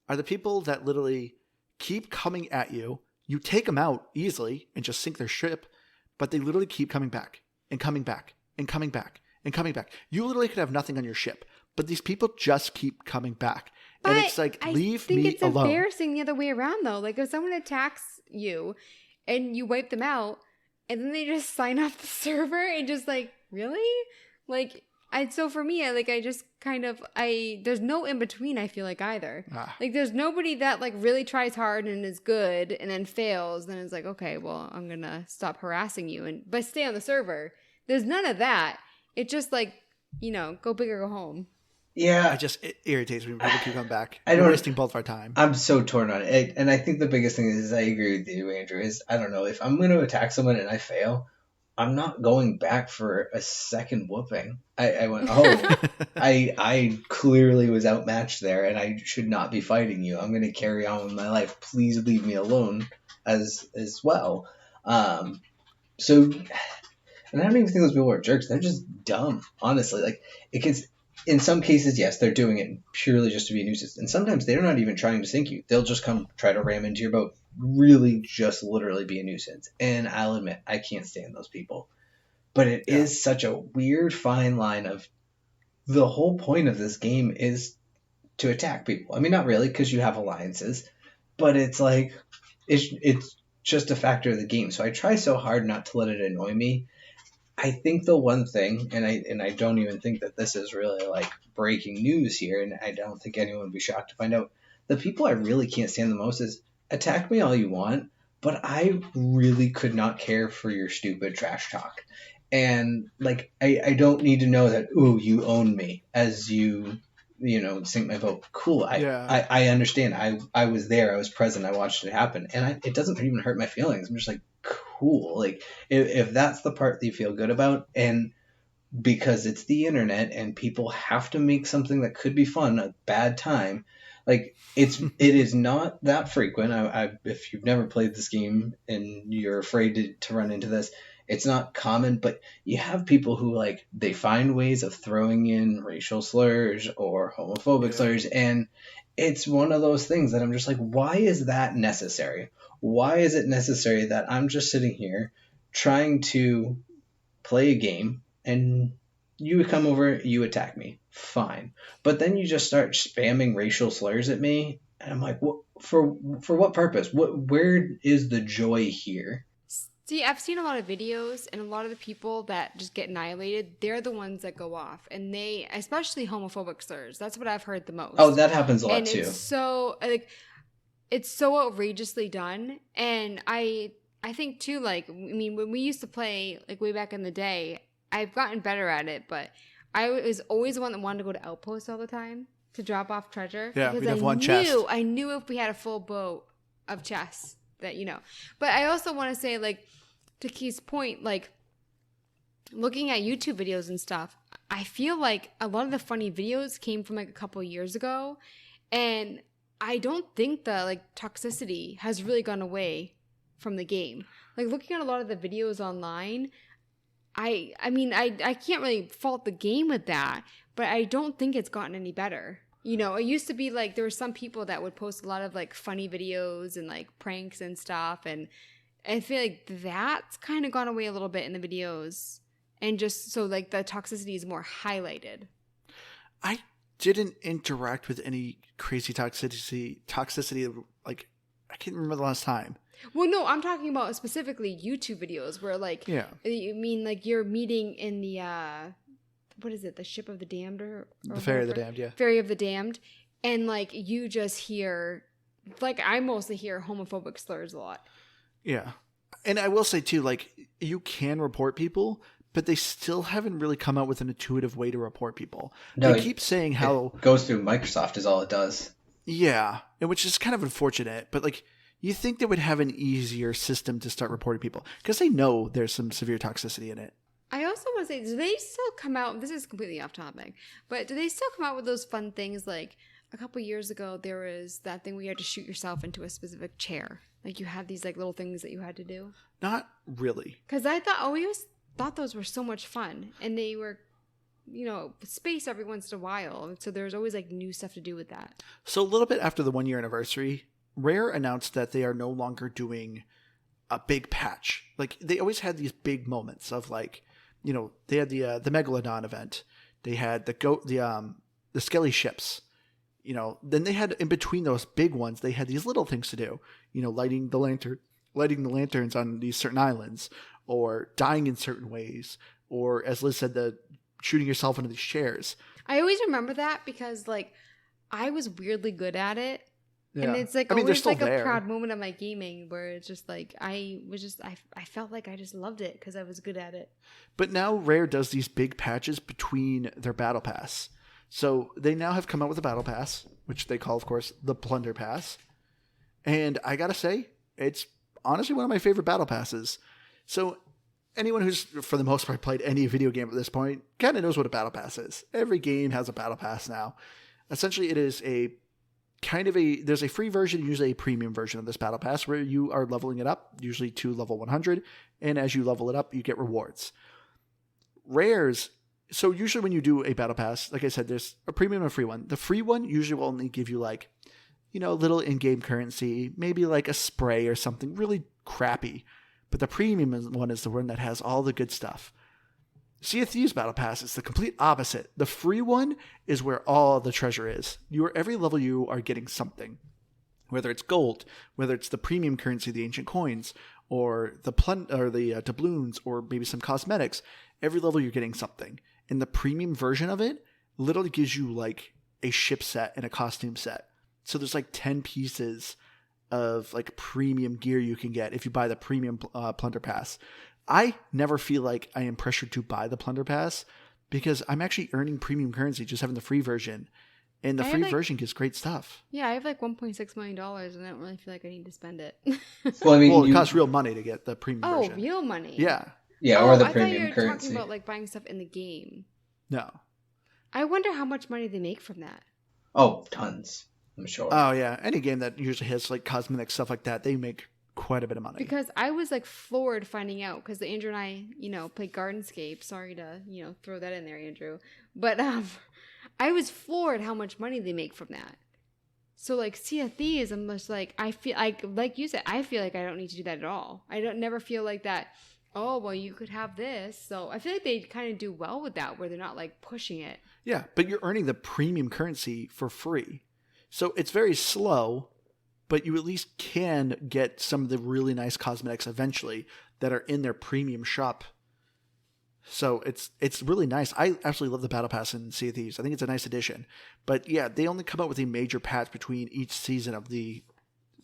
are the people that literally keep coming at you. You take them out easily and just sink their ship, but they literally keep coming back and coming back and coming back and coming back. You literally could have nothing on your ship, but these people just keep coming back. But and it's like, leave me alone. I think it's embarrassing the other way around, though. Like, if someone attacks you and you wipe them out, and then they just sign off the server and just like, really? Like, so for me, I just kind of, there's no in between, I feel like, either. Like, there's nobody that like really tries hard and is good and then fails. Then it's like, okay, well, I'm going to stop harassing you but stay on the server. There's none of that. It's just like, go big or go home. Yeah. It irritates me when people keep coming back. You're wasting both of our time. I'm so torn on it. And I think the biggest thing is I agree with you, Andrew, is I don't know, if I'm going to attack someone and I fail, I'm not going back for a second whooping. I went, I clearly was outmatched there and I should not be fighting you. I'm going to carry on with my life. Please leave me alone as well. So, and I don't even think those people are jerks. They're just dumb, honestly. Like, it gets, in some cases, yes, they're doing it purely just to be a nuisance. And sometimes they're not even trying to sink you. They'll just come try to ram into your boat. Really just literally be a nuisance. And I'll admit, I can't stand those people. But it is such a weird fine line of the whole point of this game is to attack people. I mean, not really, because you have alliances. But it's like, it's just a factor of the game. So I try so hard not to let it annoy me. I think the one thing, and I don't even think that this is really like breaking news here, and I don't think anyone would be shocked to find out, the people I really can't stand the most is, attack me all you want, but I really could not care for your stupid trash talk. And like, I don't need to know that, ooh, you own me as you sink my boat. Cool. I understand. I was there. I was present. I watched it happen. And it doesn't even hurt my feelings. I'm just like, cool. Like, if that's the part that you feel good about, and because it's the internet and people have to make something that could be fun a bad time, like, it is not that frequent. If you've never played this game and you're afraid to run into this, it's not common, but you have people who, like, they find ways of throwing in racial slurs or homophobic slurs, and it's one of those things that I'm just like, why is that necessary? Why is it necessary that I'm just sitting here trying to play a game and you would come over, you attack me, fine. But then you just start spamming racial slurs at me, and I'm like, for what purpose? Where is the joy here? See, I've seen a lot of videos, and a lot of the people that just get annihilated, they're the ones that go off. And they, especially homophobic slurs, that's what I've heard the most. Oh, that happens a lot and too. It's so outrageously done. And I think too, like, I mean, when we used to play, like, way back in the day, I've gotten better at it, but I was always the one that wanted to go to outposts all the time to drop off treasure. Yeah, we'd have one chest. I knew if we had a full boat of chests that, But I also want to say, like, to Keith's point, like, looking at YouTube videos and stuff, I feel like a lot of the funny videos came from, like, a couple of years ago, and I don't think the, like, toxicity has really gone away from the game. Like, looking at a lot of the videos online, I mean, I can't really fault the game with that, but I don't think it's gotten any better. It used to be like there were some people that would post a lot of, like, funny videos and, like, pranks and stuff, and I feel like that's kind of gone away a little bit in the videos, and just so, like, the toxicity is more highlighted. didn't interact with any crazy toxicity. Like, I can't remember the last time. Well, no, I'm talking about specifically YouTube videos where, like, Yeah. you mean like you're meeting in the, what is it, the Ship of the Damned or The Ferry of the whatever? Damned, yeah. Ferry of the Damned. And, like, you just hear, like, I mostly hear homophobic slurs a lot. Yeah. And I will say, too, like, you can report people, but they still haven't really come out with an intuitive way to report people. No, they keep saying how... It goes through Microsoft is all it does. Yeah, and which is kind of unfortunate, but, like, you think they would have an easier system to start reporting people, because they know there's some severe toxicity in it. I also want to say, do they still come out, this is completely off topic, but do they still come out with those fun things? Like, a couple years ago, there was that thing where you had to shoot yourself into a specific chair. Like, you had these, like, little things that you had to do. Not really. Because I thought those were so much fun, and they were, you know, spaced every once in a while, so there's always, like, new stuff to do with that. So a little bit after the 1 year anniversary, Rare announced that they are no longer doing a big patch. Like, they always had these big moments of, like, you know, they had the Megalodon event, they had the Skelly ships, you know. Then they had, in between those big ones, they had these little things to do, you know, lighting the lanterns on these certain islands, or dying in certain ways, or, as Liz said, the shooting yourself into these chairs. I always remember that because, like, I was weirdly good at it. Yeah. And it's like I mean, always like there. a proud moment of my gaming where it's just like I felt like I just loved it because I was good at it. But now Rare does these big patches between their battle pass. So they now have come out with a battle pass, which they call, of course, the Plunder Pass. And I gotta say, it's honestly one of my favorite battle passes. So anyone who's, for the most part, played any video game at this point kind of knows what a battle pass is. Every game has a battle pass now. Essentially, it is there's a free version, usually a premium version of this battle pass, where you are leveling it up, usually to level 100, and as you level it up, you get rewards. Rares, so usually when you do a battle pass, like I said, there's a premium and a free one. The free one usually will only give you, like, you know, little in-game currency, maybe like a spray or something really crappy. But the premium one is the one that has all the good stuff. Sea of Thieves Battle Pass is the complete opposite. The free one is where all the treasure is. Every level you are getting something. Whether it's gold, whether it's the premium currency, the ancient coins, or the doubloons, or maybe some cosmetics. Every level you're getting something. And the premium version of it literally gives you, like, a ship set and a costume set. So there's like 10 pieces of, like, premium gear you can get if you buy the premium Plunder Pass. I never feel like I am pressured to buy the Plunder Pass because I'm actually earning premium currency just having the free version. And the free version gives great stuff. Yeah, I have like $1.6 million and I don't really feel like I need to spend it. Well, I mean, it costs real money to get the premium version. Oh, real money? Yeah. Yeah, or the I premium thought you were currency. talking about like buying stuff in the game. No. I wonder how much money they make from that. Oh, tons. I'm sure. Oh, yeah. Any game that usually has, like, cosmetic stuff like that, they make quite a bit of money. Because I was, like, floored finding out, because Andrew and I, you know, play Gardenscape. Sorry to, you know, throw that in there, Andrew. But I was floored how much money they make from that. So, like, Sea of Thieves, I'm just like, I feel, like you said, I feel like I don't need to do that at all. I don't never feel like that, oh, well, you could have this. So I feel like they kind of do well with that, where they're not, like, pushing it. Yeah, but you're earning the premium currency for free. So it's very slow, but you at least can get some of the really nice cosmetics eventually that are in their premium shop. So it's really nice. I absolutely love the Battle Pass in Sea of Thieves. I think it's a nice addition. But yeah, they only come out with a major patch between each season of the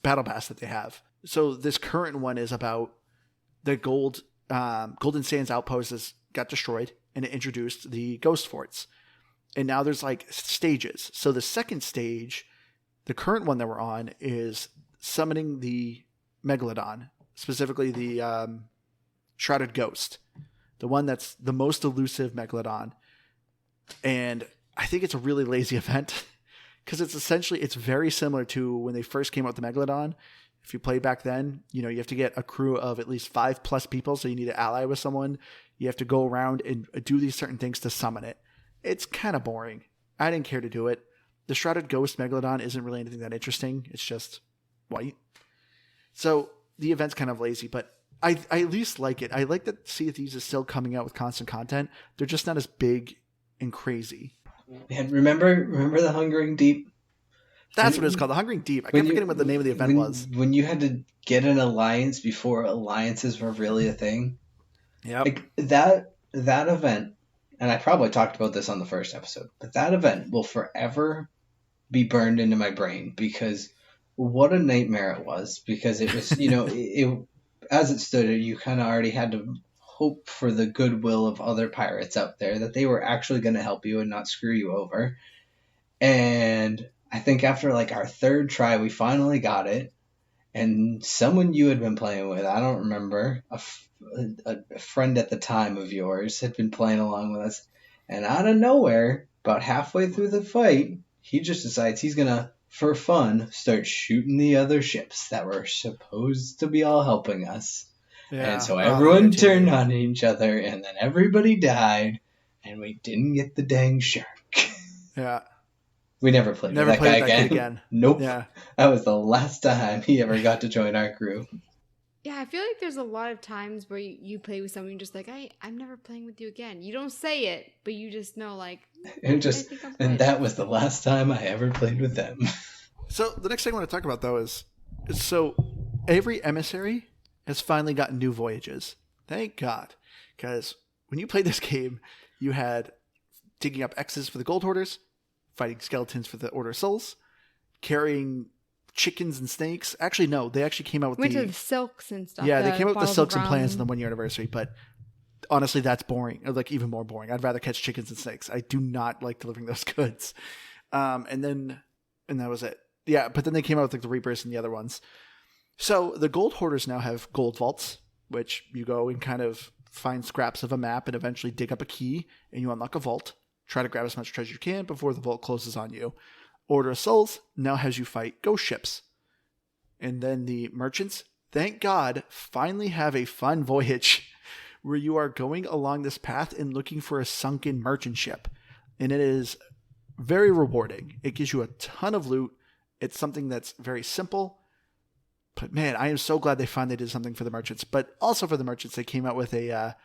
Battle Pass that they have. So this current one is about the Golden Sands outpost got destroyed, and it introduced the Ghost Forts. And now there's, like, stages. So the second stage, the current one that we're on, is summoning the Megalodon, specifically the Shrouded Ghost, the one that's the most elusive Megalodon. And I think it's a really lazy event because it's very similar to when they first came out with the Megalodon. If you played back then, you know, you have to get a crew of at least 5+ people, so you need to ally with someone. You have to go around and do these certain things to summon it. It's kind of boring. I didn't care to do it. The Shrouded Ghost Megalodon isn't really anything that interesting. It's just white. So the event's kind of lazy, but I at least like it. I like that Sea of Thieves is still coming out with constant content. They're just not as big and crazy. Man, remember the Hungering Deep? That's what it's called, the Hungering Deep. I kept forgetting what the name of the event was. When you had to get an alliance before alliances were really a thing. Yep. Like that event, and I probably talked about this on the first episode, but that event will forever be burned into my brain because what a nightmare it was. Because it was, it as it stood, you kind of already had to hope for the goodwill of other pirates out there that they were actually going to help you and not screw you over. And I think after like our third try, we finally got it. And someone you had been playing with, I don't remember, a friend at the time of yours had been playing along with us. And out of nowhere, about halfway through the fight, he just decides he's going to, for fun, start shooting the other ships that were supposed to be all helping us. Yeah. And so everyone turned on each other, and then everybody died, and we didn't get the dang shark. Yeah. We never played with that guy again. Nope. Yeah. That was the last time he ever got to join our crew. Yeah, I feel like there's a lot of times where you play with someone, you're just like, I'm never playing with you again. You don't say it, but you just know, like, and that was the last time I ever played with them. So the next thing I want to talk about, though, is so every emissary has finally gotten new voyages. Thank God. Because when you played this game, you had digging up X's for the gold hoarders, fighting skeletons for the Order of Souls, carrying chickens and snakes. Actually, no, they actually came out with Went to the silks and stuff. Yeah, they came out with the silks and plans in the 1 year anniversary, but honestly, that's boring. Or like even more boring. I'd rather catch chickens and snakes. I do not like delivering those goods. And that was it. Yeah, but then they came out with like the Reapers and the other ones. So the gold hoarders now have gold vaults, which you go and kind of find scraps of a map and eventually dig up a key and you unlock a vault. Try to grab as much treasure as you can before the vault closes on you. Order of Souls now has you fight ghost ships. And then the merchants, thank God, finally have a fun voyage where you are going along this path and looking for a sunken merchant ship. And it is very rewarding. It gives you a ton of loot. It's something that's very simple. But man, I am so glad they finally did something for the merchants. But also for the merchants, they came out with a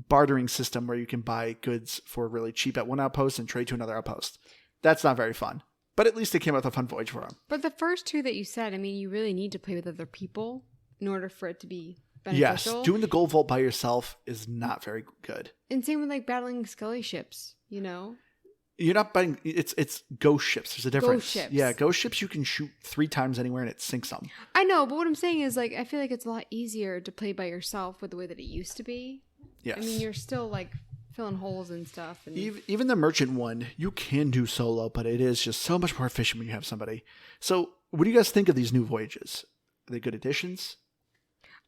bartering system where you can buy goods for really cheap at one outpost and trade to another outpost. That's not very fun. But at least they came out with a fun voyage for them. But the first two that you said, I mean, you really need to play with other people in order for it to be beneficial. Yes, doing the gold vault by yourself is not very good. And same with like battling skelly ships, you know? You're not buying, it's ghost ships. There's a difference. Ghost ships. Yeah, ghost ships you can shoot 3 times anywhere and it sinks them. I know, but what I'm saying is like, I feel like it's a lot easier to play by yourself with the way that it used to be. Yes. I mean, you're still like filling holes and stuff. And even the merchant one, you can do solo, but it is just so much more efficient when you have somebody. So what do you guys think of these new voyages? Are they good additions?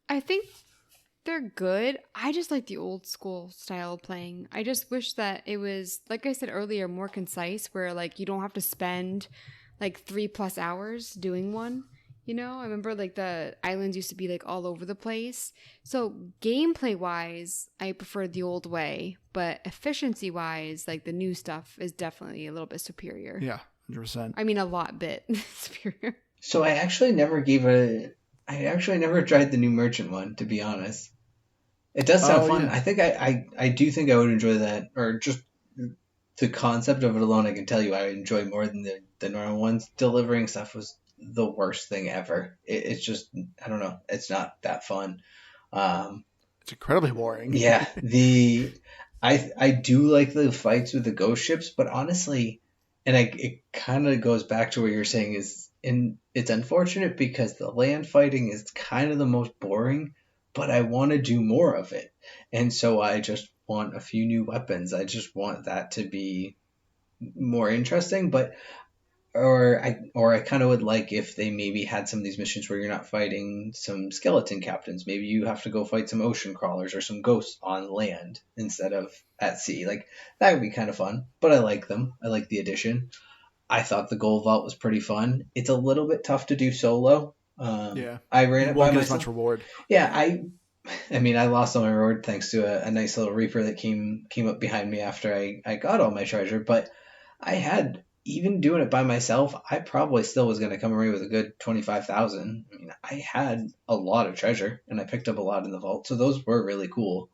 I think they're good. I just like the old school style of playing. I just wish that it was, like I said earlier, more concise, where like you don't have to spend like 3+ hours doing one. You know, I remember like the islands used to be like all over the place. So gameplay wise, I prefer the old way, but efficiency wise, like the new stuff is definitely a little bit superior. Yeah, 100%. I mean, a lot bit superior. So I actually never tried the new merchant one, to be honest. It does sound fun. Yeah. I think I do think I would enjoy that, or just the concept of it alone. I can tell you I enjoy more than the normal ones. Delivering stuff was the worst thing ever. It's just, I don't know. It's not that fun. It's incredibly boring. Yeah. I do like the fights with the ghost ships, but honestly, and it kind of goes back to what you're saying it's unfortunate because the land fighting is kind of the most boring, but I want to do more of it. And so I just want a few new weapons. I just want that to be more interesting, or I kind of would like if they maybe had some of these missions where you're not fighting some skeleton captains. Maybe you have to go fight some ocean crawlers or some ghosts on land instead of at sea. Like, that would be kind of fun, but I like them. I like the addition. I thought the gold vault was pretty fun. It's a little bit tough to do solo. Yeah. I ran it by myself. As much reward. Yeah, I mean, I lost all my reward thanks to a nice little Reaper that came up behind me after I got all my treasure, but I had... Even doing it by myself, I probably still was going to come away with a good 25,000. I mean, I had a lot of treasure, and I picked up a lot in the vault, so those were really cool.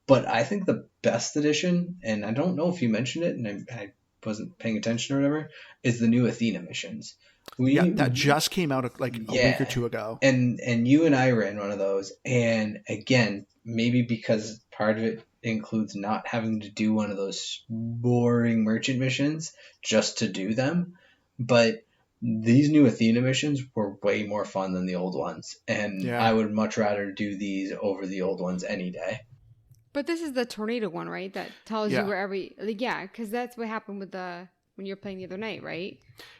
But I think the best addition, and I don't know if you mentioned it, and I wasn't paying attention or whatever, is the new Athena missions. That just came out like a week or two ago. And you and I ran one of those. And again, maybe because part of it includes not having to do one of those boring merchant missions just to do them. But these new Athena missions were way more fun than the old ones. And I would much rather do these over the old ones any day. But this is the tornado one, right? That tells you where because that's what happened with when you were playing the other night, right?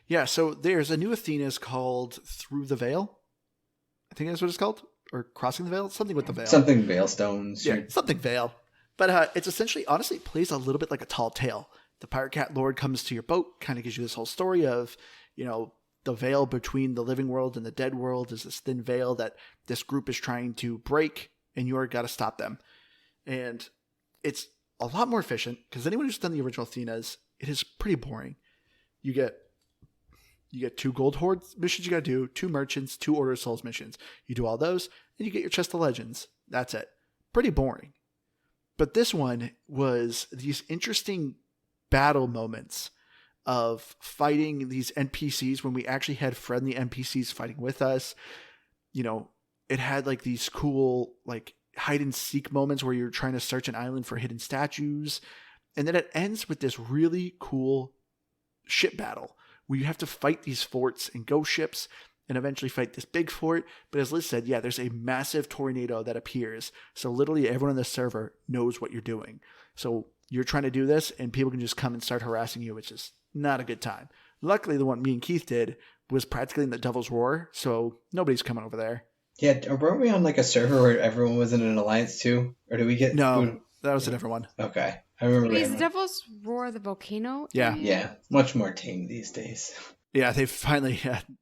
Yeah, so there's a new Athena's called Through the Veil. I think that's what it's called. Or Crossing the Veil? Something with the veil. Something veil stones. Yeah, something veil. But it's essentially, honestly, it plays a little bit like a Tall Tale. The Pirate Cat Lord comes to your boat, kind of gives you this whole story of, the veil between the living world and the dead world is this thin veil that this group is trying to break, and you're got to stop them. And it's a lot more efficient, because anyone who's done the original Athena's, it is pretty boring. You get 2 gold hoard missions you got to do, 2 merchants, 2 Order of Souls missions. You do all those, and you get your chest of legends. That's it. Pretty boring. But this one was these interesting battle moments of fighting these NPCs when we actually had friendly NPCs fighting with us. It had like these cool like hide and seek moments where you're trying to search an island for hidden statues. And then it ends with this really cool ship battle where you have to fight these forts and ghost ships and eventually fight this big fort. But as Liz said, there's a massive tornado that appears. So literally everyone on the server knows what you're doing. So you're trying to do this and people can just come and start harassing you, which is not a good time. Luckily, the one me and Keith did was practically in the Devil's Roar. So nobody's coming over there. Yeah, weren't we on like a server where everyone was in an alliance too? Or did we get... No, that was a different one. Okay. I remember. Is the Devil's Roar the volcano? Yeah. Yeah. Much more tame these days. Yeah, they finally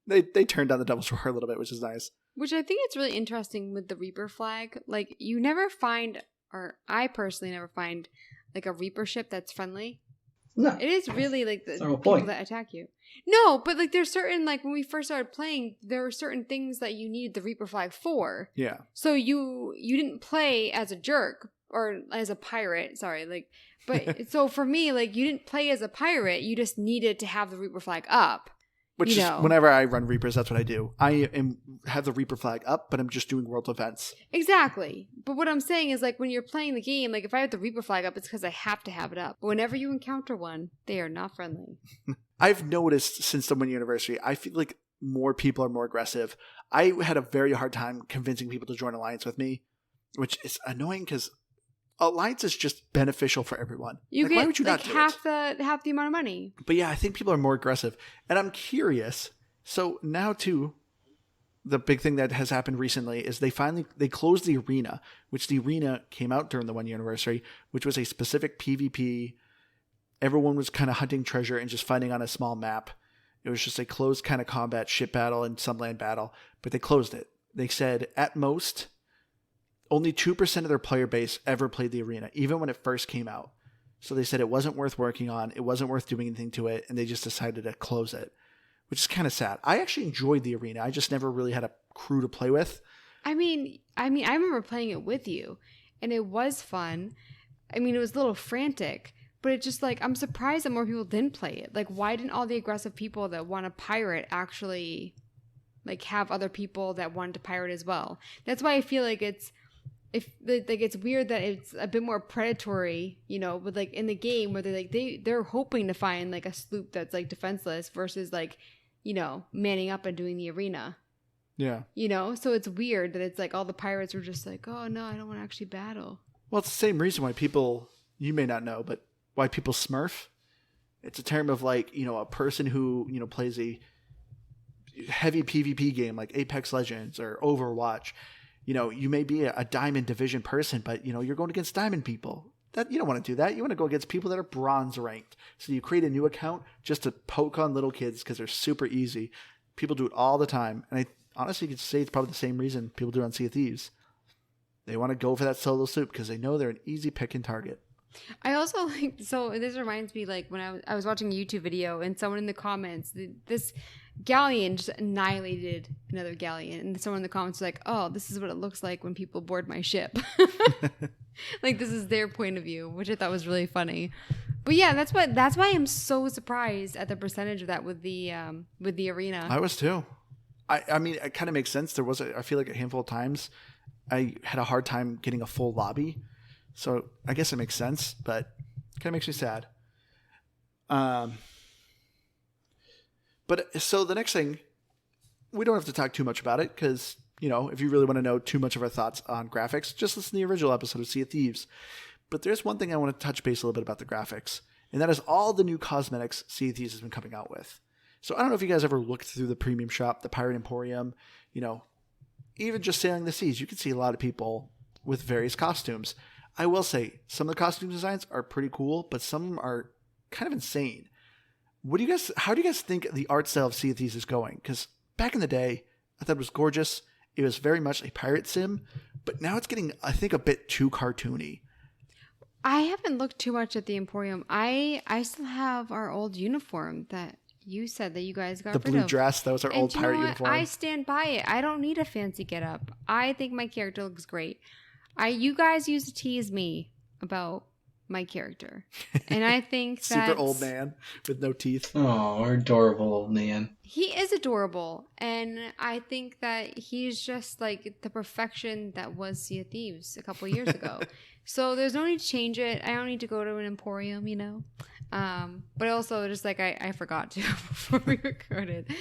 they turned down the Devil's Roar a little bit, which is nice. Which I think it's really interesting with the Reaper flag. Like, you never find, or I personally never find, like a Reaper ship that's friendly. No. It is really like the people point. that attack you. No, but like there's certain, like when we first started playing, there were certain things that you needed the Reaper flag for. Yeah. So you didn't play as a jerk or as a pirate, sorry, like, but so for me, like you didn't play as a pirate, you just needed to have the Reaper flag up. Which is whenever I run Reapers, that's what I do. I have the Reaper flag up, but I'm just doing world events. Exactly. But what I'm saying is, like, when you're playing the game, like, if I have the Reaper flag up, it's because I have to have it up. But whenever you encounter one, they are not friendly. I've noticed since the 1 year anniversary, I feel like more people are more aggressive. I had a very hard time convincing people to join Alliance with me, which is annoying because Alliance is just beneficial for everyone. You get why would you like not do half the amount of money. But yeah, I think people are more aggressive. And I'm curious. So now too, the big thing that has happened recently is they closed the arena, which the arena came out during the 1 year anniversary, which was a specific PvP. Everyone was kind of hunting treasure and just fighting on a small map. It was just a closed kind of combat ship battle and some land battle, but they closed it. They said at most only 2% of their player base ever played the arena, even when it first came out. So they said it wasn't worth working on, it wasn't worth doing anything to it, and they just decided to close it, which is kind of sad. I actually enjoyed the arena. I just never really had a crew to play with. I mean, I remember playing it with you, and it was fun. I mean, it was a little frantic, but it's just like, I'm surprised that more people didn't play it. Like, why didn't all the aggressive people that want to pirate actually, like, have other people that wanted to pirate as well? That's why I feel like it's weird that it's a bit more predatory, with like in the game where they're hoping to find like a sloop that's like defenseless versus like, manning up and doing the arena. Yeah. So it's weird that it's like all the pirates were just like, oh no, I don't want to actually battle. Well, it's the same reason why people, you may not know, but why people smurf. It's a term of like, a person who, plays a heavy PvP game like Apex Legends or Overwatch. You may be a diamond division person, but you're going against diamond people. That you don't want to do that. You want to go against people that are bronze ranked. So you create a new account just to poke on little kids because they're super easy. People do it all the time. And I honestly could say it's probably the same reason people do it on Sea of Thieves. They want to go for that solo sloop because they know they're an easy pick and target. I also like, so this reminds me like when I was watching a YouTube video and someone in the comments, this galleon just annihilated another galleon, and someone in the comments was like, oh, this is what it looks like when people board my ship. Like, this is their point of view, which I thought was really funny. But yeah, that's why I'm so surprised at the percentage of that with the arena. I was too. I mean, it kind of makes sense. There was, I feel like a handful of times I had a hard time getting a full lobby. So I guess it makes sense, but it kind of makes me sad. But so the next thing, we don't have to talk too much about it because, you know, if you really want to know too much of our thoughts on graphics, just listen to the original episode of Sea of Thieves. But there's one thing I want to touch base a little bit about the graphics, and that is all the new cosmetics Sea of Thieves has been coming out with. So I don't know if you guys ever looked through the premium shop, the Pirate Emporium, you know, even just sailing the seas, you can see a lot of people with various costumes. I will say some of the costume designs are pretty cool, but some of them are kind of insane. How do you guys think the art style of Sea of Thieves is going? Because back in the day, I thought it was gorgeous. It was very much a pirate sim, but now it's getting, I think, a bit too cartoony. I haven't looked too much at the Emporium. I still have our old uniform that you said that you guys got rid of. The blue dress, that was our old pirate uniform. I stand by it. I don't need a fancy getup. I think my character looks great. You guys used to tease me about my character, and I think that super old man with no teeth. Oh, adorable old man. He is adorable, and I think that he's just like the perfection that was Sea of Thieves a couple years ago. So there's no need to change it. I don't need to go to an Emporium, you know. But also just like I forgot to before we recorded.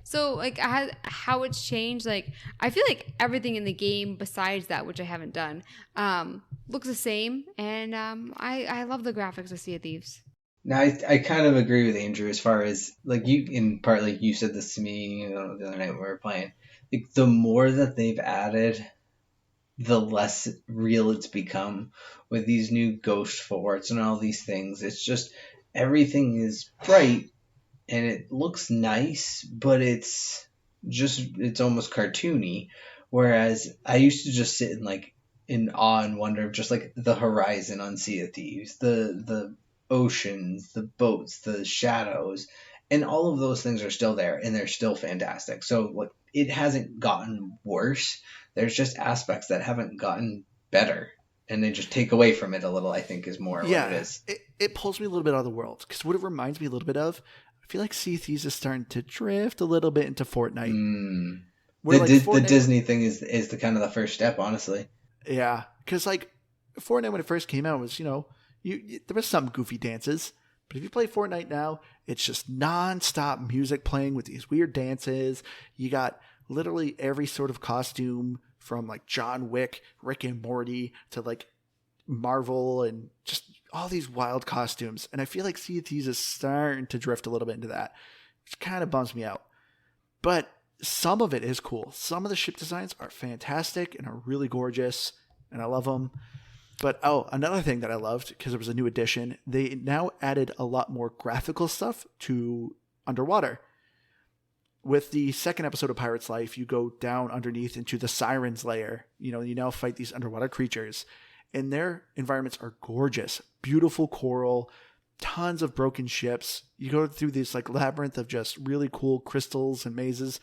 So like how it's changed, like I feel like everything in the game besides that, which I haven't done, looks the same, and I love the graphics of Sea of Thieves. Now, I kind of agree with Andrew as far as, like, you, in part, like, you said this to me, you know, the other night when we were playing. Like, the more that they've added, the less real it's become with these new ghost forts and all these things. It's just, everything is bright, and it looks nice, but it's almost cartoony. Whereas I used to just sit in awe and wonder of just, like, the horizon on Sea of Thieves, the oceans, the boats, the shadows, and all of those things are still there, and they're still fantastic. So like, it hasn't gotten worse. There's just aspects that haven't gotten better, and they just take away from it a little, I think, is more what it is. It pulls me a little bit out of the world, because what it reminds me a little bit of, I feel like Sea of Thieves is starting to drift a little bit into Fortnite. The Disney thing is the kind of the first step, honestly. Yeah, because like Fortnite when it first came out was, you know, there was some goofy dances, but if you play Fortnite now, it's just non-stop music playing with these weird dances. You got literally every sort of costume from like John Wick, Rick and Morty to like Marvel and just all these wild costumes. And I feel like Sea of Thieves is starting to drift a little bit into that, which kind of bums me out. But some of it is cool. Some of the ship designs are fantastic and are really gorgeous, and I love them. But, another thing that I loved, because there was a new addition, they now added a lot more graphical stuff to underwater. With the second episode of Pirate's Life, you go down underneath into the Sirens lair. You know, you now fight these underwater creatures. And their environments are gorgeous. Beautiful coral, tons of broken ships. You go through this like labyrinth of just really cool crystals and mazes.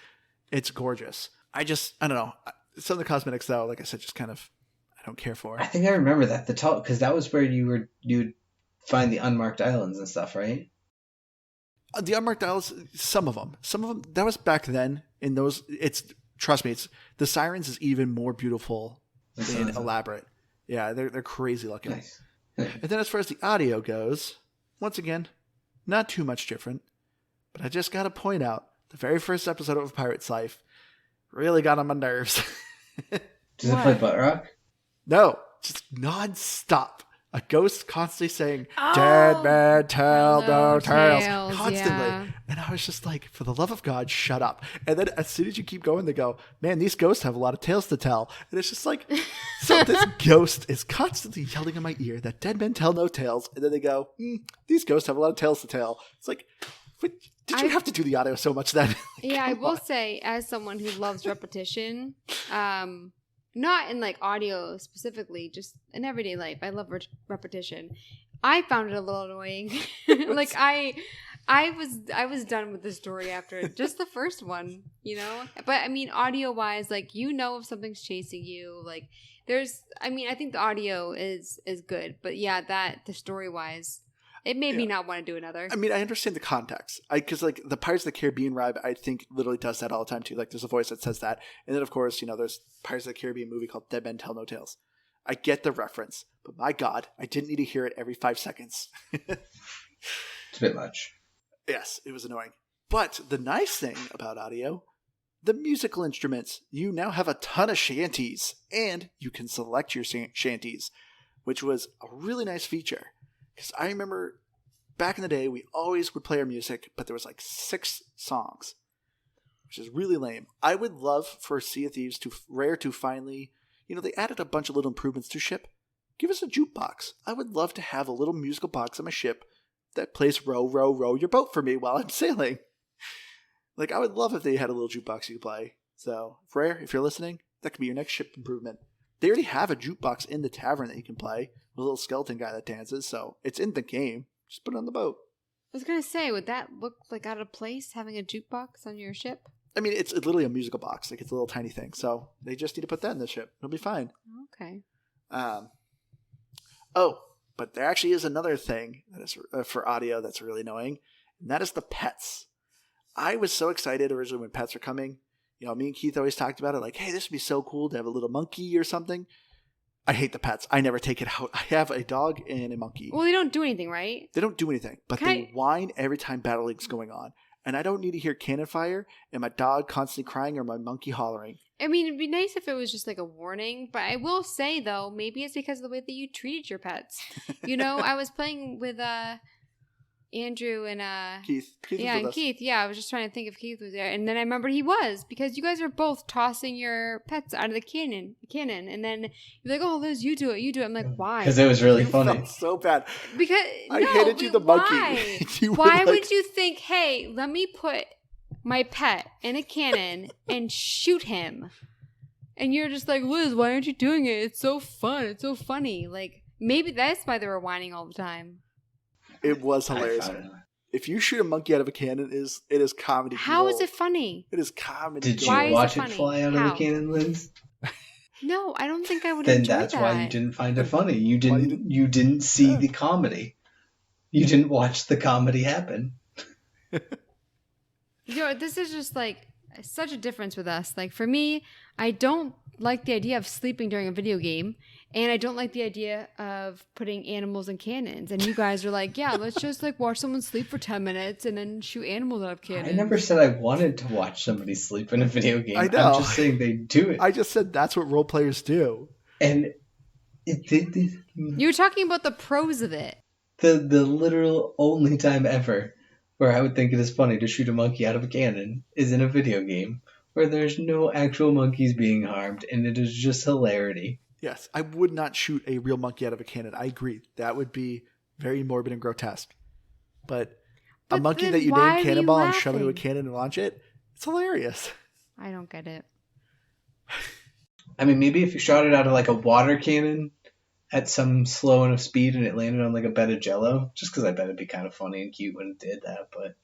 It's gorgeous. I don't know. Some of the cosmetics, though, like I said, just kind of, I don't care for. I think I remember that because that was where you would find the unmarked islands and stuff, right? The unmarked islands, some of them, that was back then. In those, trust me, the Sirens is even more beautiful and elaborate. Yeah, they're crazy looking. Nice. And then as far as the audio goes, once again, not too much different. But I just got to point out, the very first episode of Pirate's Life really got on my nerves. Does it play butt rock? No, just non-stop. A ghost constantly saying, "Dead man tell no tales," constantly. Yeah. And I was just like, for the love of God, shut up. And then as soon as you keep going, they go, "Man, these ghosts have a lot of tales to tell." And it's just like, so this ghost is constantly yelling in my ear that dead men tell no tales. And then they go, "These ghosts have a lot of tales to tell." It's like, did you have to do the audio so much then? Yeah, I will say, as someone who loves repetition, not in like audio specifically, just in everyday life, I love repetition. I found it a little annoying. Like I was done with the story after just the first one, you know. But I mean, audio wise, like, you know, if something's chasing you, like I think the audio is good, but yeah, the story wise, It made me not want to do another. I mean, I understand the context. Because, like, the Pirates of the Caribbean ride, I think, literally does that all the time, too. Like, there's a voice that says that. And then, of course, there's Pirates of the Caribbean movie called Dead Men Tell No Tales. I get the reference, but my God, I didn't need to hear it every 5 seconds. It's a bit much. Yes, it was annoying. But the nice thing about audio, the musical instruments, you now have a ton of shanties, and you can select your shanties, which was a really nice feature. Because I remember back in the day, we always would play our music, but there was like 6 songs, which is really lame. I would love for Sea of Thieves Rare to finally, they added a bunch of little improvements to ship. Give us a jukebox. I would love to have a little musical box on my ship that plays Row, Row, Row Your Boat for me while I'm sailing. Like, I would love if they had a little jukebox you could play. So, Rare, if you're listening, that could be your next ship improvement. They already have a jukebox in the tavern that you can play with a little skeleton guy that dances, so it's in the game. Just put it on the boat. I was going to say, would that look like out of place, having a jukebox on your ship? I mean, it's literally a musical box. Like, it's a little tiny thing. So, they just need to put that in the ship. It'll be fine. Okay. But there actually is another thing that is for audio that's really annoying, and that is the pets. I was so excited originally when pets were coming. Me and Keith always talked about it, like, hey, this would be so cool to have a little monkey or something. I hate the pets. I never take it out. I have a dog and a monkey. Well, they don't do anything, right? They don't do anything, but they whine every time battling's going on. And I don't need to hear cannon fire and my dog constantly crying or my monkey hollering. I mean, it'd be nice if it was just like a warning, but I will say, though, maybe it's because of the way that you treated your pets. I was playing with Andrew and Keith. Keith. Yeah, I was just trying to think if Keith was there, and then I remembered he was, because you guys are both tossing your pets out of the cannon, and then you're like, "Oh, Liz, you do it." I'm like, "Why?" Because it was really funny. Felt so bad. Because I hated you, the monkey. Why would you think, "Hey, let me put my pet in a cannon and shoot him"? And you're just like, "Liz, why aren't you doing it? It's so fun. It's so funny." Like, maybe that's why they were whining all the time. It was hilarious. If you shoot a monkey out of a cannon, it is comedy. How is it funny? It is comedy. Did you watch it fly out of a cannon, Liz? No, I don't think I would. Then that's why you didn't find it funny. You didn't see the comedy. You didn't watch the comedy happen. This is just like such a difference with us. Like, for me, I don't like the idea of sleeping during a video game, and I don't like the idea of putting animals in cannons. And you guys are like, yeah, let's just like watch someone sleep for 10 minutes and then shoot animals out of cannons. I never said I wanted to watch somebody sleep in a video game. I know. I'm just saying they do it. I just said that's what role players do. And you were talking about the pros of it. The literal only time ever where I would think it is funny to shoot a monkey out of a cannon is in a video game where there's no actual monkeys being harmed, and it is just hilarity. Yes, I would not shoot a real monkey out of a cannon. I agree. That would be very morbid and grotesque. But a monkey that you name Cannonball and shove into a cannon and launch it, it's hilarious. I don't get it. I mean, maybe if you shot it out of like a water cannon at some slow enough speed and it landed on like a bed of Jell-O, just because I bet it'd be kind of funny and cute when it did that, but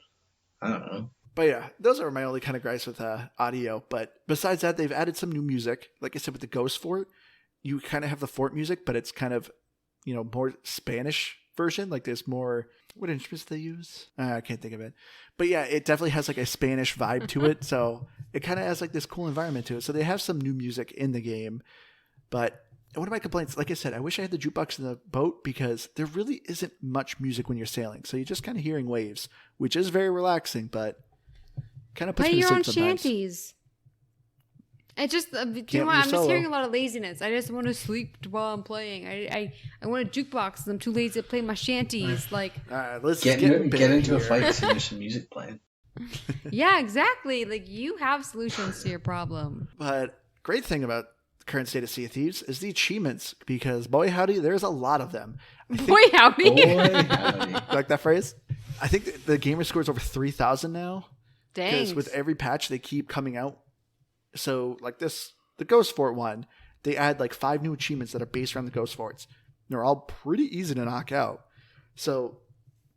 I don't know. But yeah, those are my only kind of gripes with audio. But besides that, they've added some new music. Like I said, with the Ghost Fort, you kind of have the fort music, but it's kind of, more Spanish version. Like there's more, what instruments they use? I can't think of it. But yeah, it definitely has like a Spanish vibe to it. So it kind of has like this cool environment to it. So they have some new music in the game. But one of my complaints, like I said, I wish I had the jukebox in the boat because there really isn't much music when you're sailing. So you're just kind of hearing waves, which is very relaxing, but kind of puts me to sleep sometimes. Play your own shanties. I just, I'm just hearing a lot of laziness. I just want to sleep while I'm playing. I want a jukebox because I'm too lazy to play my shanties. Like, let's get into a fight so there's some music playing. Yeah, exactly. Like, you have solutions to your problem. But great thing about the current state of Sea of Thieves is the achievements, because boy howdy, there's a lot of them. Boy howdy. Like that phrase? I think the gamer score is over 3,000 now. Dang. Because with every patch, they keep coming out. So, like the Ghost Fort one, they add like 5 new achievements that are based around the Ghost Forts. They're all pretty easy to knock out. So,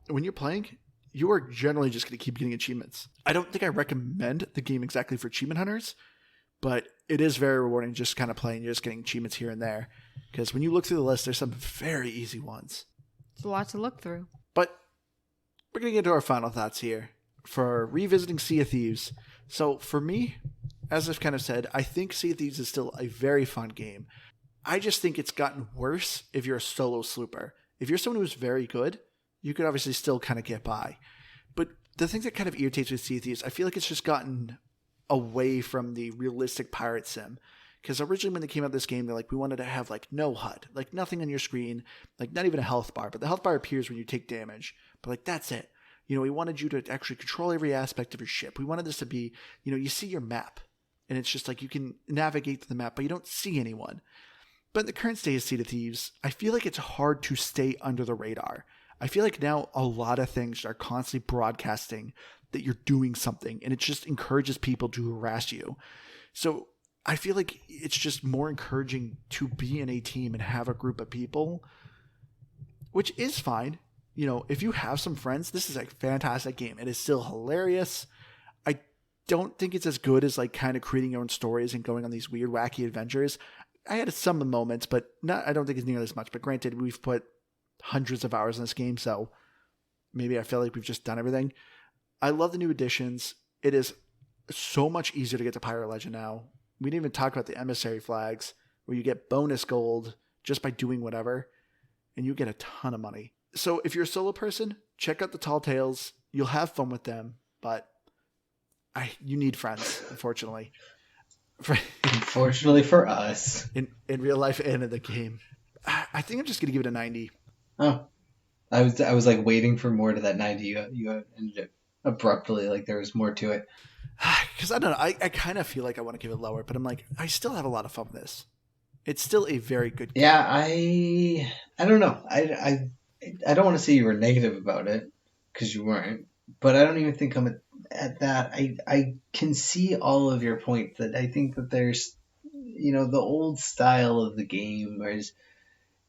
when you're playing, you are generally just going to keep getting achievements. I don't think I recommend the game exactly for achievement hunters, but it is very rewarding just kind of playing. You're just getting achievements here and there. Because when you look through the list, there's some very easy ones. It's a lot to look through. But we're going to get to our final thoughts here for revisiting Sea of Thieves. So for me, as I've kind of said, I think Sea of Thieves is still a very fun game. I just think it's gotten worse if you're a solo slooper. If you're someone who's very good, you could obviously still kind of get by. But the thing that kind of irritates with Sea of Thieves, I feel like it's just gotten away from the realistic pirate sim. Because originally when they came out with this game, they're like, we wanted to have like no HUD, like nothing on your screen, like not even a health bar. But the health bar appears when you take damage. But like, that's it. We wanted you to actually control every aspect of your ship. We wanted this to be, you see your map. And it's just like you can navigate to the map, but you don't see anyone. But in the current state of Sea of Thieves, I feel like it's hard to stay under the radar. I feel like now a lot of things are constantly broadcasting that you're doing something, and it just encourages people to harass you. So I feel like it's just more encouraging to be in a team and have a group of people, which is fine. If you have some friends, this is a fantastic game. It is still hilarious. I don't think it's as good as like kind of creating your own stories and going on these weird, wacky adventures. I had some moments, but I don't think it's nearly as much. But granted, we've put hundreds of hours in this game, so maybe I feel like we've just done everything. I love the new additions. It is so much easier to get to Pirate Legend now. We didn't even talk about the emissary flags, where you get bonus gold just by doing whatever, and you get a ton of money. So if you're a solo person, check out the Tall Tales. You'll have fun with them, but you need friends, unfortunately. Unfortunately for us. In real life and in the game. I think I'm just going to give it a 90. Oh. I was like waiting for more to that 90. You ended it abruptly, like there was more to it. Because I don't know. I kind of feel like I want to give it lower, but I'm like, I still have a lot of fun with this. It's still a very good game. Yeah, I don't know. I don't want to say you were negative about it, because you weren't. But I don't even think I'm at that. I can see all of your points. That I think that there's, the old style of the game, whereas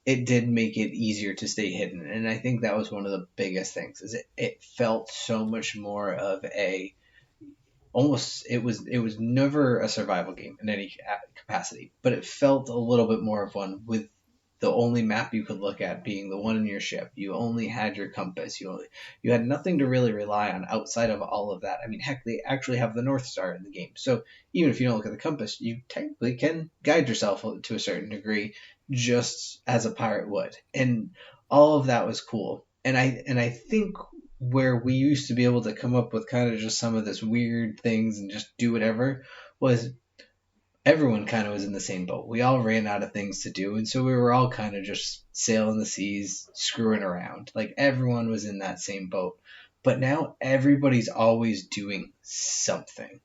it did make it easier to stay hidden. And I think that was one of the biggest things, is it felt so much more of it was never a survival game in any capacity, but it felt a little bit more of one, with the only map you could look at being the one in your ship. You only had your compass. You had nothing to really rely on outside of all of that. I mean, heck, they actually have the North Star in the game. So even if you don't look at the compass, you technically can guide yourself to a certain degree, just as a pirate would. And all of that was cool. And I think where we used to be able to come up with kind of just some of this weird things and just do whatever was everyone kind of was in the same boat. We all ran out of things to do, and so we were all kind of just sailing the seas, screwing around. Like, everyone was in that same boat. But now everybody's always doing something.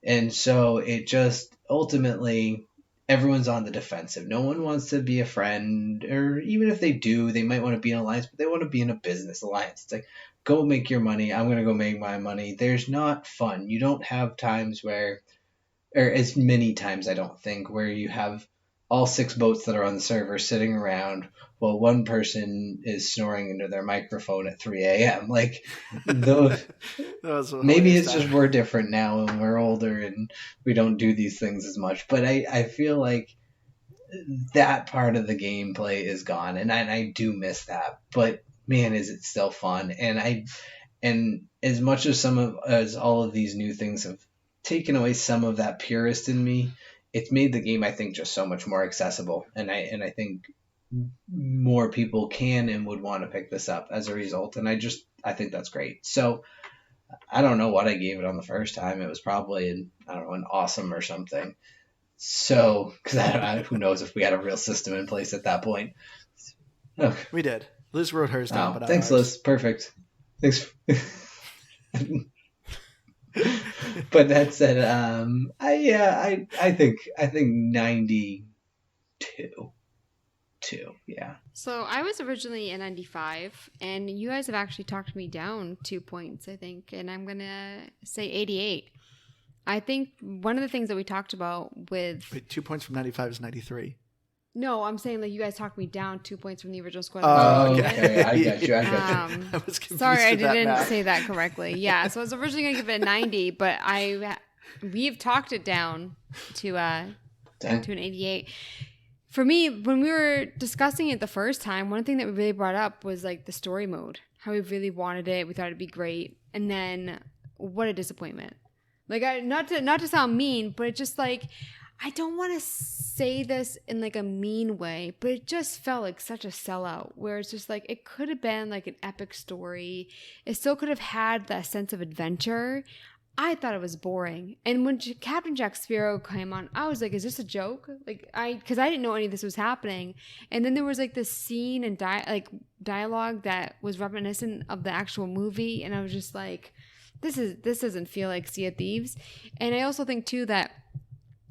And so it just, ultimately, everyone's on the defensive. No one wants to be a friend, or even if they do, they might want to be in an alliance, but they want to be in a business alliance. It's like, go make your money. I'm going to go make my money. There's not fun. You don't have times where, or as many times, I don't think, where you have all 6 boats that are on the server sitting around while one person is snoring into their microphone at 3 a.m. Like, maybe it's just we're different now and we're older and we don't do these things as much. But I feel like that part of the gameplay is gone, and I do miss that. But man, is it still fun. And as much as as all of these new things have taken away some of that purist in me, it's made the game, I think, just so much more accessible. And I think more people can and would want to pick this up as a result. And I think that's great. So I don't know what I gave it on the first time. It was probably an awesome or something. So, because who knows if we had a real system in place at that point. Okay. We did. Liz wrote hers down. But thanks, Liz. Perfect. Thanks. But that said, I think 92. Yeah. So I was originally a 95, and you guys have actually talked me down 2 points, I think, and I'm gonna say 88. I think one of the things that we talked about with 2 points from 95 is 93. No, I'm saying like you guys talked me down 2 points from the original score. Oh, okay. I got you. I was confused. Sorry, I didn't say that correctly. Yeah, so I was originally going to give it a 90, but we've talked it down to an 88. For me, when we were discussing it the first time, one thing that we really brought up was like the story mode. how we really wanted it. We thought it'd be great. And then what a disappointment. Like, not to sound mean, but it's just like, I don't want to say this in like a mean way, but it just felt like such a sellout where it's just like, it could have been like an epic story. It still could have had that sense of adventure. I thought it was boring. And when Captain Jack Sparrow came on, I was like, is this a joke? Like, because I didn't know any of this was happening. And then there was like this scene and dialogue that was reminiscent of the actual movie. And I was just like, this doesn't feel like Sea of Thieves. And I also think too that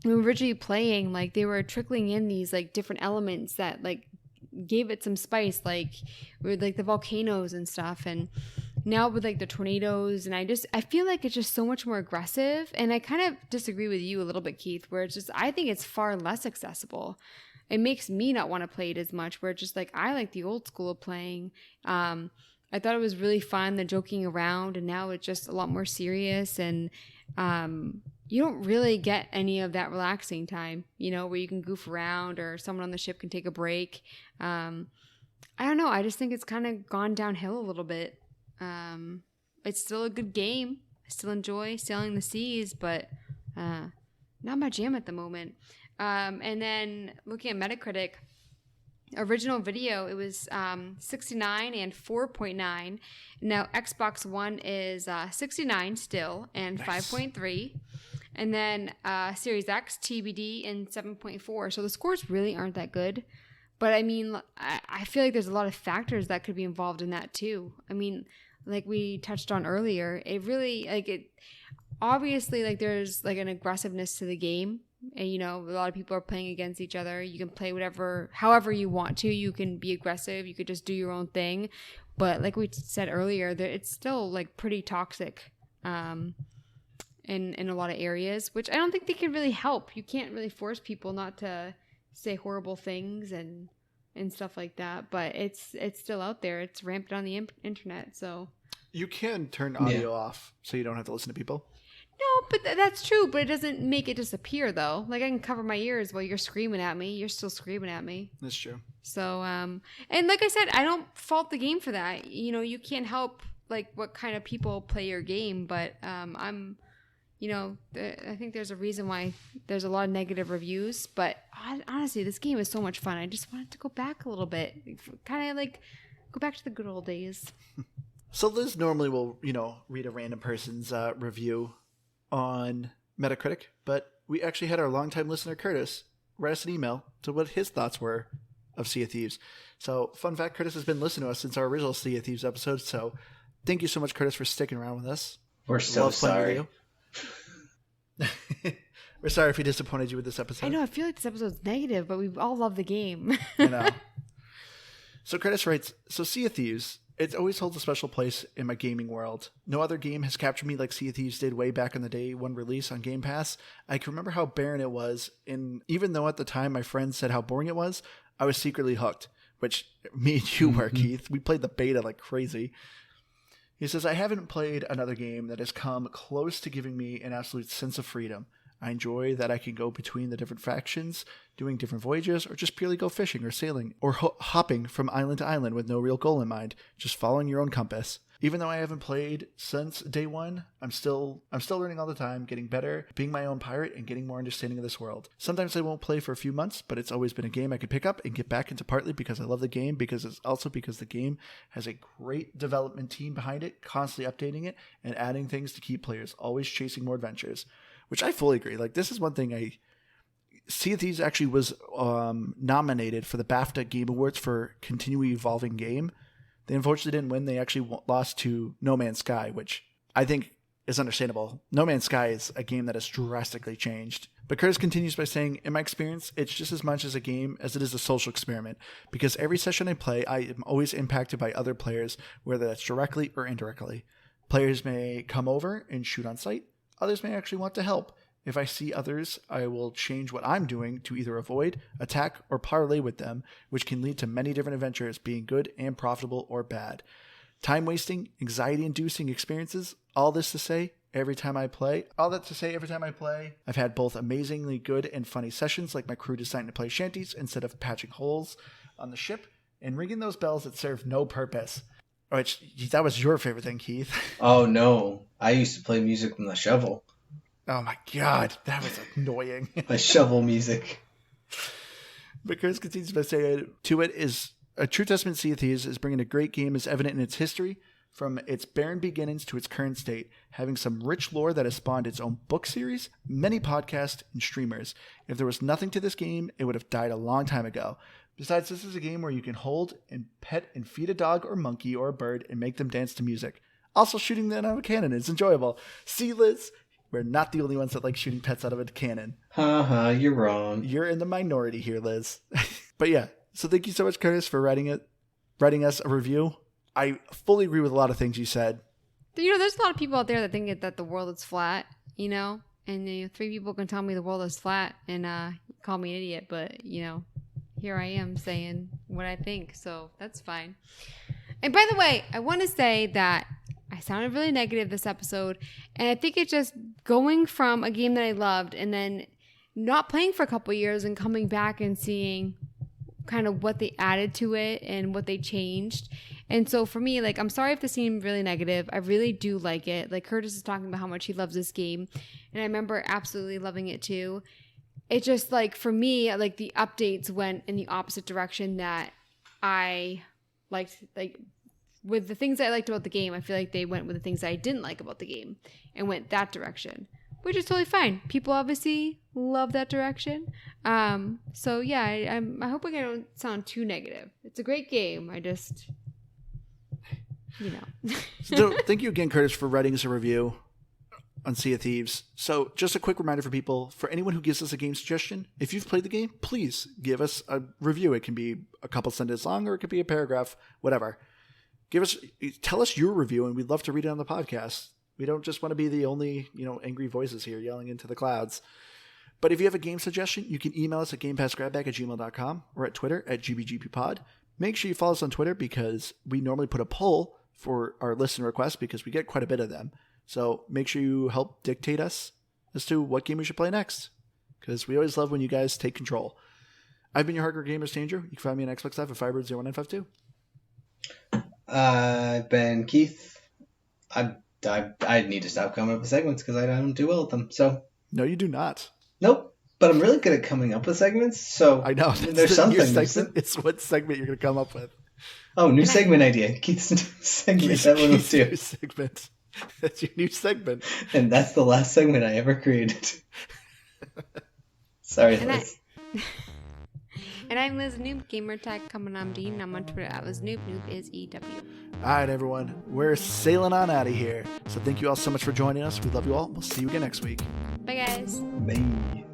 when we were originally playing, like they were trickling in these like different elements that like gave it some spice, like with like the volcanoes and stuff. And now with like the tornadoes, and I feel like it's just so much more aggressive. And I kind of disagree with you a little bit, Keith, where it's just, I think it's far less accessible. It makes me not want to play it as much, where it's just like, I like the old school of playing. I thought it was really fun, the joking around, and now it's just a lot more serious. And you don't really get any of that relaxing time, you know, where you can goof around or someone on the ship can take a break. I don't know. I just think it's kind of gone downhill a little bit. It's still a good game. I still enjoy sailing the seas, but not my jam at the moment. And then looking at Metacritic, original video, it was 69 and 4.9. Now Xbox One is 69 still and nice. 5.3. And then Series X, TBD, and 7.4. So the scores really aren't that good. But I mean, I feel like there's a lot of factors that could be involved in that too. I mean, like we touched on earlier, it really, like it, obviously like there's like an aggressiveness to the game. And, you know, a lot of people are playing against each other. You can play however you want to. You can be aggressive. You could just do your own thing. But like we said earlier, it's still like pretty toxic in a lot of areas, which I don't think they can really help. You can't really force people not to say horrible things and stuff like that. But it's still out there. It's rampant on the internet. So you can turn audio off so you don't have to listen to people. No, but that's true, but it doesn't make it disappear, though. Like, I can cover my ears while you're screaming at me. You're still screaming at me. That's true. So, and like I said, I don't fault the game for that. You know, you can't help, like, what kind of people play your game, but I think there's a reason why there's a lot of negative reviews, but honestly, this game is so much fun. I just wanted to go back a little bit. Kind of, like, go back to the good old days. So Liz normally will, read a random person's review on Metacritic, but we actually had our longtime listener Curtis write us an email to what his thoughts were of Sea of Thieves. So, fun fact, Curtis has been listening to us since our original Sea of Thieves episode, so thank you so much, Curtis, for sticking around with us. We're so sorry. We're sorry if we disappointed you with this episode. I know, I feel like this episode's negative, but we all love the game. I know. So Curtis writes, so Sea of Thieves, it always holds a special place in my gaming world. No other game has captured me like Sea of Thieves did way back in the day when released on Game Pass. I can remember how barren it was, and even though at the time my friends said how boring it was, I was secretly hooked, which me and you were, Keith. We played the beta like crazy. He says, I haven't played another game that has come close to giving me an absolute sense of freedom. I enjoy that I can go between the different factions, doing different voyages, or just purely go fishing or sailing, or hopping from island to island with no real goal in mind, just following your own compass. Even though I haven't played since day one, I'm still learning all the time, getting better, being my own pirate, and getting more understanding of this world. Sometimes I won't play for a few months, but it's always been a game I could pick up and get back into, partly because I love the game, because it's also because the game has a great development team behind it, constantly updating it, and adding things to keep players always chasing more adventures. Which I fully agree. Like, this is one thing Sea of Thieves actually was nominated for the BAFTA Game Awards for Continually Evolving Game. They unfortunately didn't win. They actually lost to No Man's Sky, which I think is understandable. No Man's Sky is a game that has drastically changed. But Curtis continues by saying, in my experience, it's just as much as a game as it is a social experiment. Because every session I play, I am always impacted by other players, whether that's directly or indirectly. Players may come over and shoot on sight. Others may actually want to help. If I see others, I will change what I'm doing to either avoid, attack, or parlay with them, which can lead to many different adventures being good and profitable or bad. Time-wasting, anxiety-inducing experiences, all that to say, every time I play, I've had both amazingly good and funny sessions, like my crew deciding to play shanties instead of patching holes on the ship, and ringing those bells that serve no purpose. Which, that was your favorite thing, Keith. Oh, no. I used to play music from the shovel. Oh my god, that was annoying. My shovel music. But Chris continues by saying, to it is a true testament. Sea of Thieves is bringing a great game as evident in its history, from its barren beginnings to its current state, having some rich lore that has spawned its own book series, many podcasts, and streamers. If there was nothing to this game, it would have died a long time ago. Besides, this is a game where you can hold and pet and feed a dog or monkey or a bird and make them dance to music. Also, shooting them out of a cannon is enjoyable. See, Liz, we're not the only ones that like shooting pets out of a cannon. Haha, you're wrong. You're in the minority here, Liz. But yeah, so thank you so much, Curtis, for writing us a review. I fully agree with a lot of things you said. There's a lot of people out there that think that the world is flat, and 3 people can tell me the world is flat and call me an idiot, but, here I am saying what I think, so that's fine. And by the way, I want to say that I sounded really negative this episode, and I think it's just going from a game that I loved and then not playing for a couple years and coming back and seeing kind of what they added to it and what they changed. And so for me, I'm sorry if this seemed really negative. I really do like it. Curtis is talking about how much he loves this game, and I remember absolutely loving it too. It just, for me, the updates went in the opposite direction that I liked. With the things I liked about the game, I feel like they went with the things I didn't like about the game and went that direction, which is totally fine. People obviously love that direction. So yeah, I hope I don't sound too negative. It's a great game. I just, So thank you again, Curtis, for writing us a review on Sea of Thieves. So just a quick reminder for people, for anyone who gives us a game suggestion, if you've played the game, please give us a review. It can be a couple sentences long, or it could be a paragraph, whatever. Tell us your review, and we'd love to read it on the podcast. We don't just want to be the only, angry voices here yelling into the clouds. But if you have a game suggestion, you can email us at gamepassgrabback@gmail.com or at Twitter @GBGPpod. Make sure you follow us on Twitter, because we normally put a poll for our listener requests, because we get quite a bit of them. So make sure you help dictate us as to what game we should play next, because we always love when you guys take control. I've been your hardcore gamer, Stranger. You can find me on Xbox Live at Firebird01952. I've been Keith. I need to stop coming up with segments because I don't do well at them. So no, you do not. Nope. But I'm really good at coming up with segments. So I know there's something. It's what segment you're going to come up with. Oh, new segment idea. Keith's new segment. That one was too. Segment. That's your new segment. And that's the last segment I ever created. Sorry, Liz. And I'm Liz Noob, Gamertag, coming on Dean. I'm on Twitter at LizNoob. Noob is EW. All right, everyone. We're sailing on out of here. So thank you all so much for joining us. We love you all. We'll see you again next week. Bye, guys. Bye.